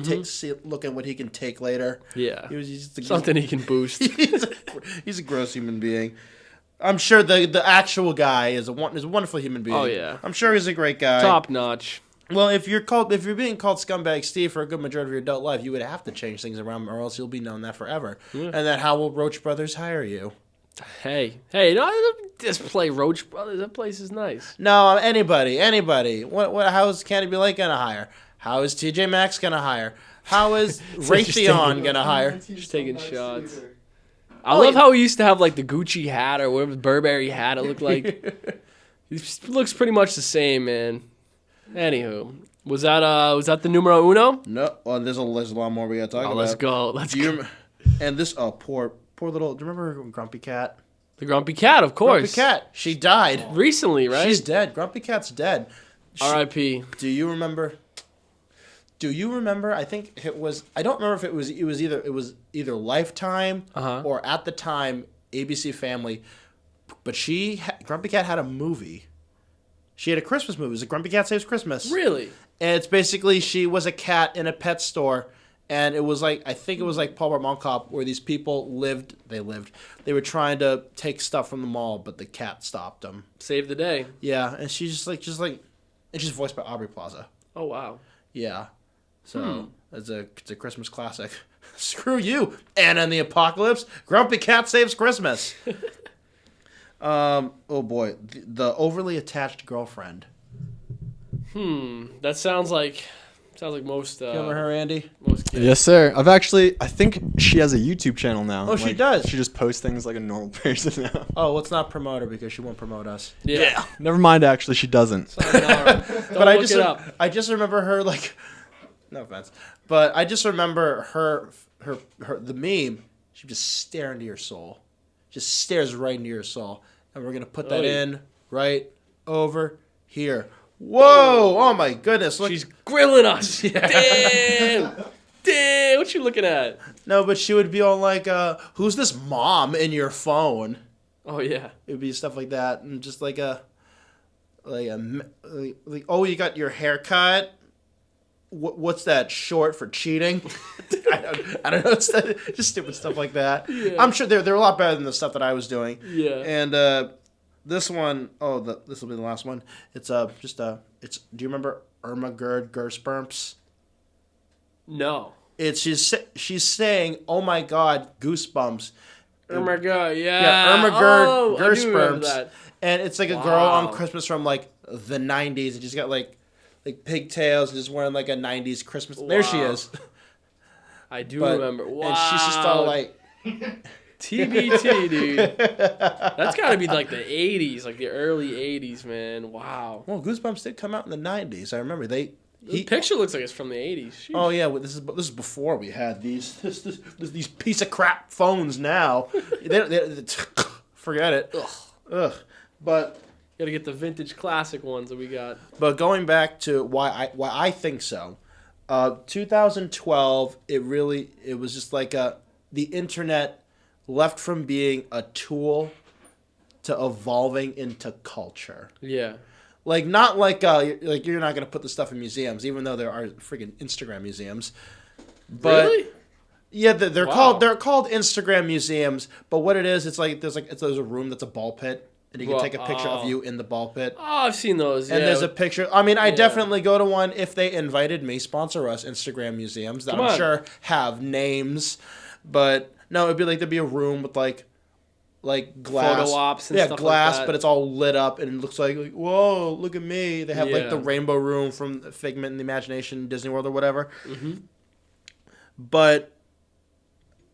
look at what he can take later. Yeah. He was just Something he can boost. he's a gross human being. I'm sure the actual guy is a wonderful human being. Oh, yeah. I'm sure he's a great guy. Top notch. Well, if you're being called Scumbag Steve for a good majority of your adult life, you would have to change things around, or else you'll be known that forever. Yeah. And then how will Roach Brothers hire you? Hey, no, just play Roach Brothers. That place is nice. No, anybody. How is Candy B. Lake gonna hire? How is TJ Maxx gonna hire? How is Raytheon gonna hire? Just taking shots. I love how he used to have like the Gucci hat or whatever the Burberry hat it looked like. He looks pretty much the same, man. Anywho, was that the numero uno? No, well, there's a lot more we gotta talk about. Let's go. Let's go. And this poor little. Do you remember Grumpy Cat? The Grumpy Cat, of course. Grumpy Cat. She died recently, right? She's dead. Grumpy Cat's dead. R.I.P. Do you remember? I think it was. I don't remember if it was. It was either Lifetime or at the time ABC Family. But Grumpy Cat had a movie. She had a Christmas movie. It was a Grumpy Cat Saves Christmas. Really? And it's basically she was a cat in a pet store. And it was like, I think it was like Paul Blart Mall Cop, where these people they were trying to take stuff from the mall, but the cat stopped them. Save the day. Yeah, and she's and she's voiced by Aubrey Plaza. Oh, wow. Yeah. So, it's a Christmas classic. Screw you, Anna and the Apocalypse. Grumpy Cat Saves Christmas. Oh boy, the overly attached girlfriend. That sounds like most. You remember her, Andy? Most kids. Yes, sir. I think she has a YouTube channel now. Oh, she does? She just posts things like a normal person now. Oh, let's not promote her because she won't promote us. Yeah. Never mind, actually, she doesn't. But I just remember her, like, no offense, but I just remember her the meme. She just stare into your soul. Just stares right into your soul. And we're going to put that in right over here. Whoa! Oh my goodness! Look. She's grilling us. Yeah. Damn! What you looking at? No, but she would be all like, "Who's this mom in your phone?" Oh yeah. It would be stuff like that, and just like oh, you got your hair cut. What's that short for cheating? I don't know. It's just stupid stuff like that. Yeah. I'm sure they're a lot better than the stuff that I was doing. Yeah. And this one, this will be the last one. It's do you remember Irma Gerd Gersperms? No. She's saying, "Oh my God, goosebumps." Irma Gerd, yeah. Yeah, Irma Gerd Gersperms. And it's like a girl on Christmas from like the 90s, and she's got like pigtails and just wearing like a 90s Christmas. Wow. There she is. I do remember. Wow. And she's just all like TBT, dude. That's got to be like the 80s, like the early 80s, man. Wow. Well, Goosebumps did come out in the 90s. I remember the picture looks like it's from the 80s. Sheesh. Oh yeah, well, this is before we had these piece of crap phones now. they forget it. Ugh. But gotta get the vintage classic ones that we got. But going back to why I think so, 2012 it was just like the internet left from being a tool to evolving into culture. Yeah. Like not like you're not gonna put the stuff in museums, even though there are freaking Instagram museums. But really? Yeah, they're called Instagram museums. But what it is, it's like there's a room that's a ball pit. and you can take a picture of you in the ball pit. Oh, I've seen those. And there's a picture. I mean, I definitely go to one if they invited me. Sponsor us, Instagram museums that I'm sure have names, but no, it'd be like there'd be a room with like glass, photo ops and stuff glass, like that. but it's all lit up and it looks like whoa, look at me. They have like the rainbow room from Figment in the Imagination, Disney World or whatever. Mm-hmm. But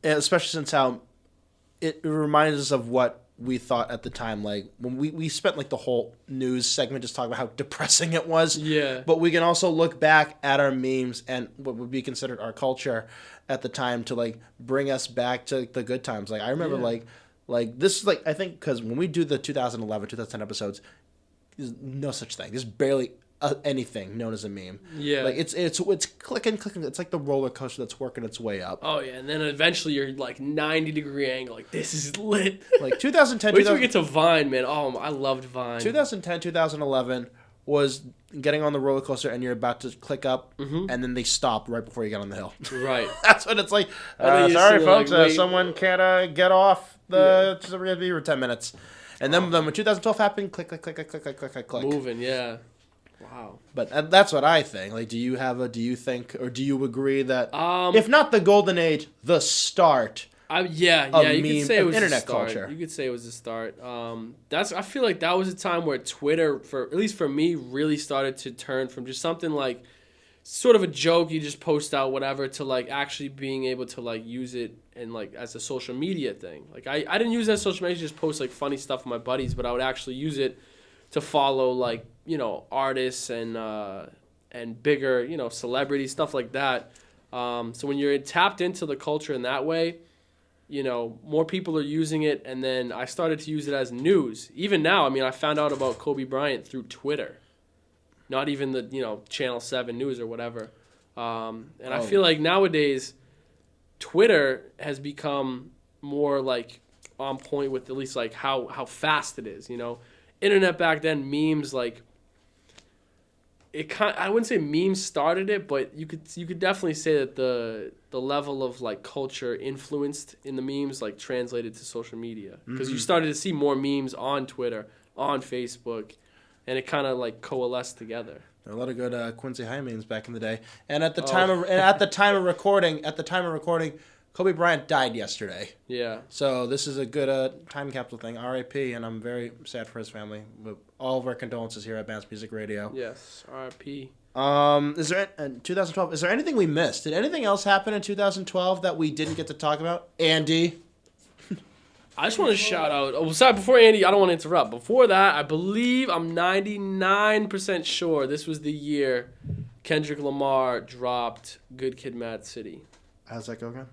especially since how it reminds us of what we thought at the time, like when we spent like the whole news segment just talking about how depressing it was. Yeah. But we can also look back at our memes and what would be considered our culture at the time to like bring us back to the good times. Like I remember like this is like I think because when we do the 2011, 2010 episodes, there's no such thing. There's barely anything known as a meme. Yeah. Like it's clicking. It's like the roller coaster that's working its way up. Oh yeah, and then eventually you're like 90-degree angle. Like this is lit. Like 2010. Wait till we get to Vine, man. Oh, I loved Vine. 2010, 2011 was getting on the roller coaster and you're about to click up and then they stop right before you get on the hill. Right. That's what it's like. Sorry, folks. Like, someone can't get off the. We're gonna be here for 10 minutes, and then when 2012 happened, click. Moving, yeah. Wow. But that's what I think. Like, do you think, or do you agree that if not the golden age, the start? You could say it was internet culture. You could say it was the start. I feel like that was a time where Twitter, at least for me, really started to turn from just something like sort of a joke you just post out whatever to like actually being able to like use it and like as a social media thing. Like I didn't use that as social media to just post like funny stuff with my buddies, but I would actually use it to follow like, you know, artists and bigger, you know, celebrities, stuff like that. So when you're tapped into the culture in that way, you know, more people are using it, and then I started to use it as news. Even now, I mean, I found out about Kobe Bryant through Twitter, not even the, you know, Channel 7 News or whatever. I feel like nowadays, Twitter has become more like on point with at least like how fast it is, you know. Internet back then, memes like I wouldn't say memes started it, but you could definitely say that the level of like culture influenced in the memes like translated to social media because you started to see more memes on Twitter, on Facebook, and it kind of like coalesced together. There were a lot of good Quincy High memes back in the day, and at the time of recording, Kobe Bryant died yesterday. Yeah. So this is a good time capsule thing. R.I.P. And I'm very sad for his family. With all of our condolences here at Bounce Music Radio. Yes. R.I.P. Is there 2012? Is there anything we missed? Did anything else happen in 2012 that we didn't get to talk about? Andy. I just want to shout out. Oh, sorry. Before Andy, I don't want to interrupt. Before that, I believe I'm 99% sure this was the year Kendrick Lamar dropped "Good Kid, Mad City." How's that go again?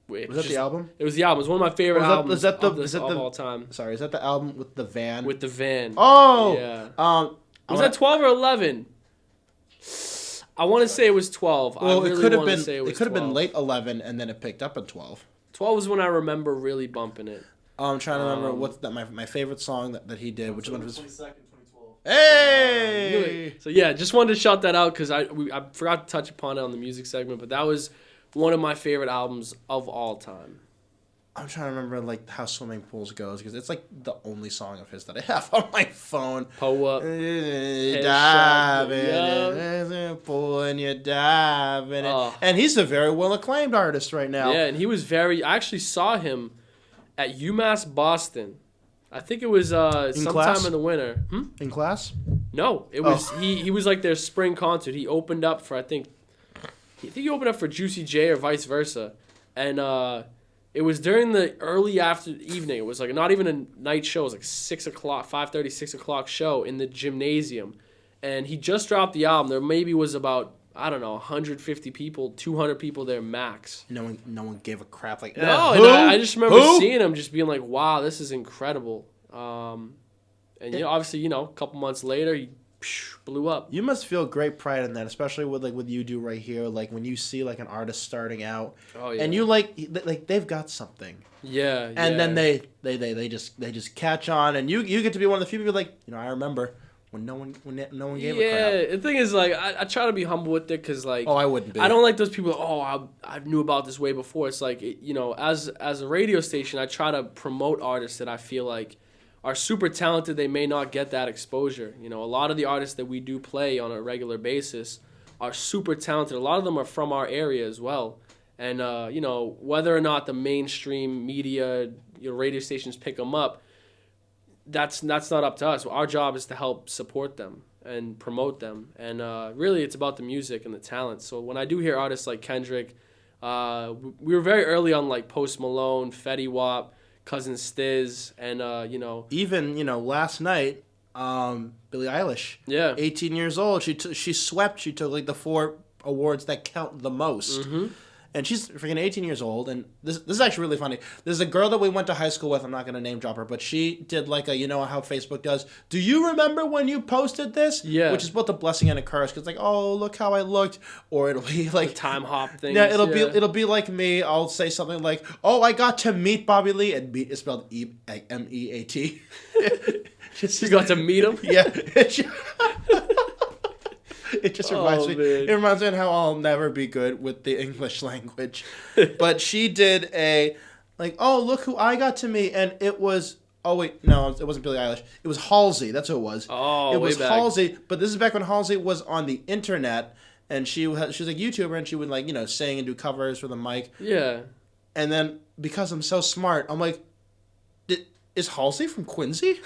Was that the album? It was the album. It was one of my favorite albums of all time. Sorry, is that the album with the van? With the van. Oh! Yeah. Was that 12 or 11? I want to say it was 12. Well, it could have been late 11 and then it picked up at 12. 12 was when I remember really bumping it. I'm trying to remember what's my favorite song that he did, which one was 22nd, 2012. Hey! So yeah, just wanted to shout that out because I forgot to touch upon it on the music segment, but that was one of my favorite albums of all time. I'm trying to remember like how Swimming Pools goes because it's like the only song of his that I have on my phone. Pull up, dive in a pool and you dive in it. And he's a very well acclaimed artist right now. Yeah, and he was I actually saw him at UMass Boston. I think it was sometime in the winter. In class? No, it was he was like their spring concert. He opened up for I think he opened up for Juicy J or vice versa. And it was during the early evening. It was like not even a night show. It was like 6 o'clock, 5:30, 6 o'clock show in the gymnasium. And he just dropped the album. There maybe was about, I don't know, 150 people, 200 people there max. No one gave a crap. Like, no, I just remember seeing him just being like, wow, this is incredible. And obviously, a couple months later, he blew up. You must feel great pride in that, especially with like what you do right here. Like when you see like an artist starting out, and you like they've got something. Yeah. And then they just catch on, and you get to be one of the few people like I remember when no one gave a crap. Yeah, the thing is like I try to be humble with it because like I wouldn't be. I don't like those people. I knew about this way before. It's like as a radio station, I try to promote artists that I feel like are super talented, they may not get that exposure. You know, a lot of the artists that we do play on a regular basis are super talented. A lot of them are from our area as well. And, you know, whether or not the mainstream media, radio stations pick them up, that's not up to us. Our job is to help support them and promote them. And really, it's about the music and the talent. So when I do hear artists like Kendrick, we were very early on like Post Malone, Fetty Wap, Cousin Stiz, and, you know. Even, last night, Billie Eilish. Yeah. 18 years old. She swept. She took like the 4 awards that count the most. Mm-hmm. And she's freaking 18 years old. And this is actually really funny. There's a girl that we went to high school with. I'm not going to name drop her. But she did like a, how Facebook does. Do you remember when you posted this? Yeah. Which is both a blessing and a curse. Because like, oh, look how I looked. Or it'll be like. The time hop thing. Yeah, it'll be like me. I'll say something like, oh, I got to meet Bobby Lee. And meet is spelled M-E-A-T. You got to meet him? Yeah. It just reminds me. Man. It reminds me of how I'll never be good with the English language. But she did oh, look who I got to meet, and it was. Oh wait, no, it wasn't Billie Eilish. It was Halsey. That's who it was. Oh, it was way back. Halsey. But this is back when Halsey was on the internet, and she was a YouTuber, and she would sing and do covers for the mic. Yeah. And then because I'm so smart, I'm like, is Halsey from Quincy?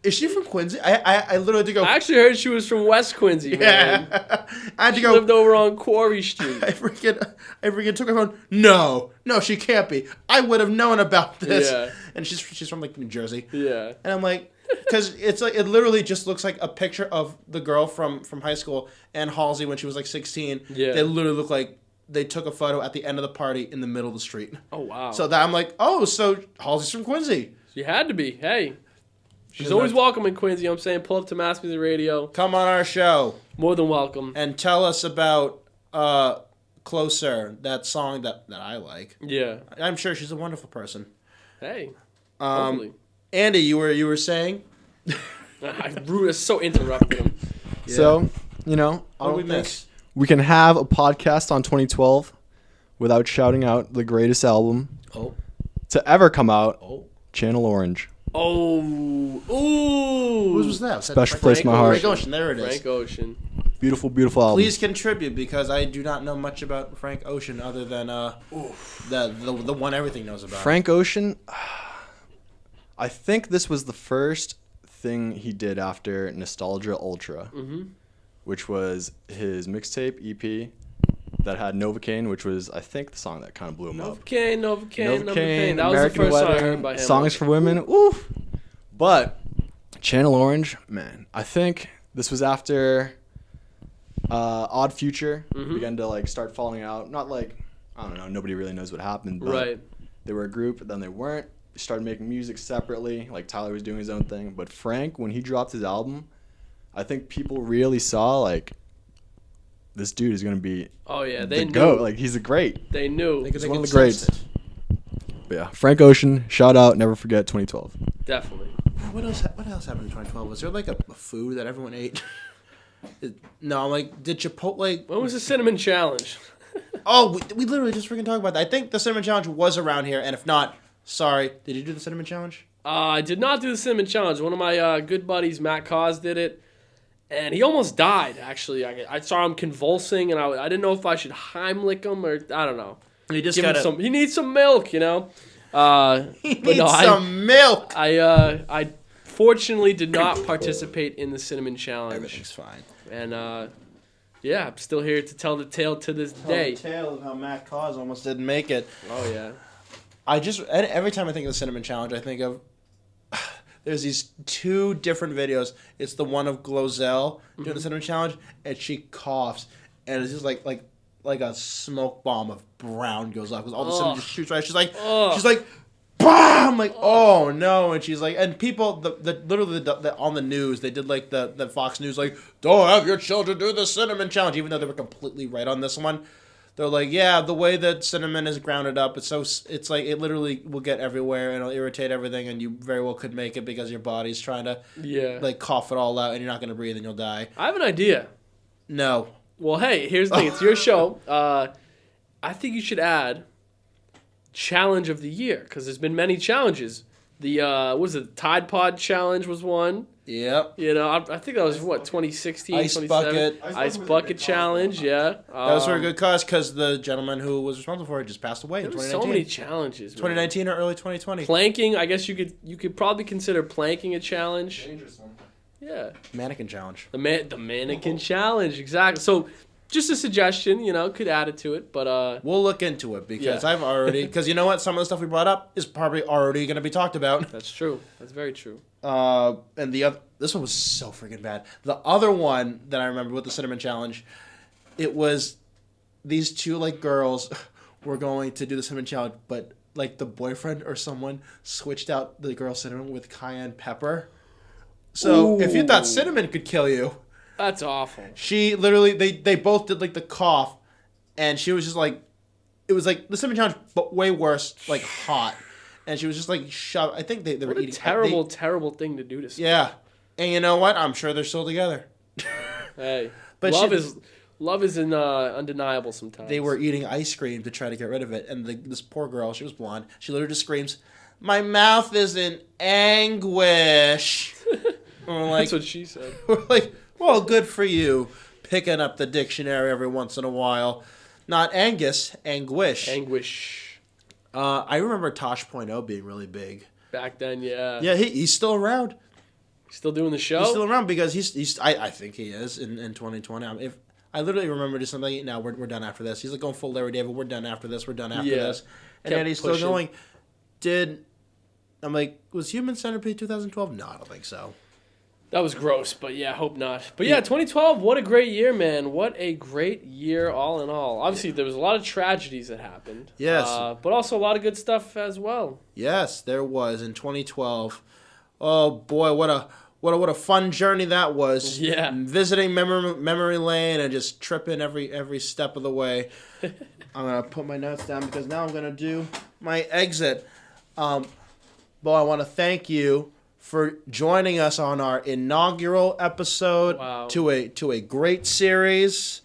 Is she from Quincy? I literally had to go. I actually heard she was from West Quincy, man. Yeah. I had to She go. lived over on Quarry Street. I freaking took her phone. No, she can't be. I would have known about this. Yeah. And she's from like New Jersey. Yeah. And I'm like, because it's like it literally just looks like a picture of the girl from high school and Halsey when she was like 16. Yeah. They literally look like they took a photo at the end of the party in the middle of the street. Oh, wow. So that I'm like, oh, so Halsey's from Quincy. She had to be. Hey. She's always welcome in Quincy. I'm saying pull up to Mass Music Radio. Come on our show. More than welcome. And tell us about Closer, that song that I like. Yeah. I'm sure she's a wonderful person. Hey. Hopefully. Andy, you were saying? I so interrupted him. Yeah. So, I don't think we can have a podcast on 2012 without shouting out the greatest album to ever come out, Channel Orange. Oh. Ooh. Whose was that? Special place in my heart. Frank Ocean, there it is. Frank Ocean. Beautiful, beautiful album. Please contribute, because I do not know much about Frank Ocean other than the one everything knows about. Frank Ocean, I think this was the first thing he did after Nostalgia Ultra, which was his mixtape EP that had Novocaine, which was, I think, the song that kind of blew him up. Novocaine. That American was the first song I Wedding, heard by him. Songs for Women. Oof. But Channel Orange, man, I think this was after Odd Future began to start falling out. Not I don't know, nobody really knows what happened, but they were a group, then they weren't. They started making music separately, Tyler was doing his own thing. But Frank, when he dropped his album, I think people really saw this dude is gonna be they knew. GOAT. He's a great. They knew. He's one of the greats. But yeah, Frank Ocean, shout out, never forget 2012. Definitely. What else happened in 2012? Was there a food that everyone ate? No, did Chipotle? When was the Cinnamon Challenge? Oh, we literally just freaking talked about that. I think the Cinnamon Challenge was around here, and if not, sorry. Did you do the Cinnamon Challenge? I did not do the Cinnamon Challenge. One of my good buddies, Matt Cause, did it. And he almost died, actually. I saw him convulsing, and I didn't know if I should Heimlich him or I don't know. He just he needs some milk, He needs some milk. I fortunately did not participate in the Cinnamon Challenge. Everything's fine. And I'm still here to tell the tale to this day. The tale of how Matt Cause almost didn't make it. Oh yeah. Every time I think of the Cinnamon Challenge, I think of. There's these 2 different videos. It's the one of Glozell doing the Cinnamon Challenge, and she coughs, and it's just like a smoke bomb of brown goes off because all the cinnamon just shoots right. She's like, BAM! I'm like, oh no, and she's like, and people, literally on the news, they did the Fox News don't have your children do the Cinnamon Challenge, even though they were completely right on this one. They're like, yeah, the way that cinnamon is grounded up, it's it literally will get everywhere and it'll irritate everything, and you very well could make it because your body's trying to cough it all out, and you're not going to breathe and you'll die. I have an idea. No. Well, hey, here's the thing. It's your show. I think you should add Challenge of the Year, because there's been many challenges. The what was it? Tide Pod Challenge was one. Yep. You know, I think that was what 2016, Ice 2017? bucket. Ice bucket challenge. Yeah, That was for a good cause because the gentleman who was responsible for it just passed away in There were 2019. so many challenges. Man. 2019 or early 2020. Planking. I guess you could probably consider planking a challenge. Dangerous one. Yeah. Mannequin challenge. The mannequin challenge, exactly. So, just a suggestion, you know, could add it to it, but We'll look into it because Yeah. I've already because you know what, some of the stuff we brought up is probably already going to be talked about. that's true. That's very true. And the other, this one was so freaking bad. The other one that I remember with the cinnamon challenge, it was these two like girls were going to do the cinnamon challenge, but like the boyfriend or someone switched out the girl cinnamon with cayenne pepper. So if you thought Ooh. cinnamon could kill you. That's awful. She literally, they both did like the cough, and she was just like, it was like the cinnamon challenge, but way worse, like hot, and she was just like shoved. I think they were What a eating. terrible thing to do to someone. Yeah, and you know what? I'm sure they're still together. Hey, But love is undeniable sometimes. They were eating ice cream to try to get rid of it, and this poor girl, she was blonde. She literally just screams, "My mouth is in anguish." And we're like, That's what she said. we're like, well, good for you, picking up the dictionary every once in a while. Not Angus, anguish. Anguish. I remember Tosh.0 being really big. Back then, yeah. Yeah, he's still around. Still doing the show? He's still around because he's I think he is in 2020. If I literally remember just something. Now we're done after this. He's like going full Larry David. We're done after this. We're done after Yeah. this. And Kept then he's pushing. still going. I'm like, was Human Centipede 2012? No, I don't think so. That was gross, but yeah, hope not. But yeah, 2012, what a great year, man. What a great year all in all. Obviously, there was a lot of tragedies that happened. Yes. But also a lot of good stuff as well. Yes, there was in 2012. Oh boy, what a fun journey that was. Yeah. Visiting memory lane and just tripping every step of the way. I'm gonna put my notes down because now I'm gonna do my exit. Bo, I want to thank you for joining us on our inaugural episode Wow. to a great series.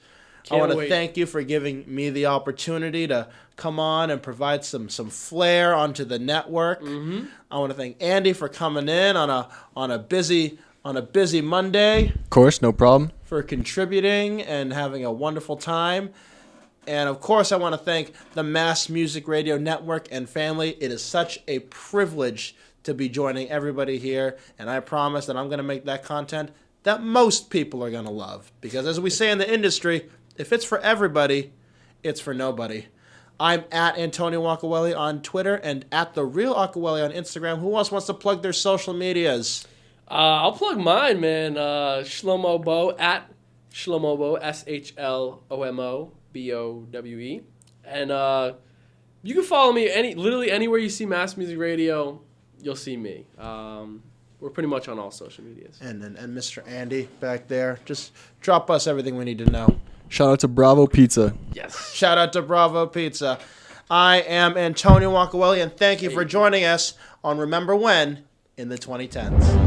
I Can't want to wait. thank you for giving me the opportunity to come on and provide some flair onto the network. Mm-hmm. I want to thank Andy for coming in on a busy Monday, Of course, no problem. for contributing and having a wonderful time. And of course, I want to thank the Mass Music Radio Network and family. It is such a privilege to be joining everybody here, and I promise that I'm going to make that content that most people are going to love. Because as we say in the industry, if it's for everybody, it's for nobody. I'm at Antonio Agcaoili on Twitter and at The Real Agcaoili on Instagram. Who else wants to plug their social medias? I'll plug mine, man. Shlomo Bowe, at Shlomo Bowe, SHLOMOBOWE. And you can follow me literally anywhere you see Mass Music Radio, you'll see me. We're pretty much on all social medias. And Mr. Andy back there. Just drop us everything we need to know. Shout out to Bravo Pizza. Yes. Shout out to Bravo Pizza. I am Antonio Agcaoili, and thank you for joining us on Remember When in the 2010s.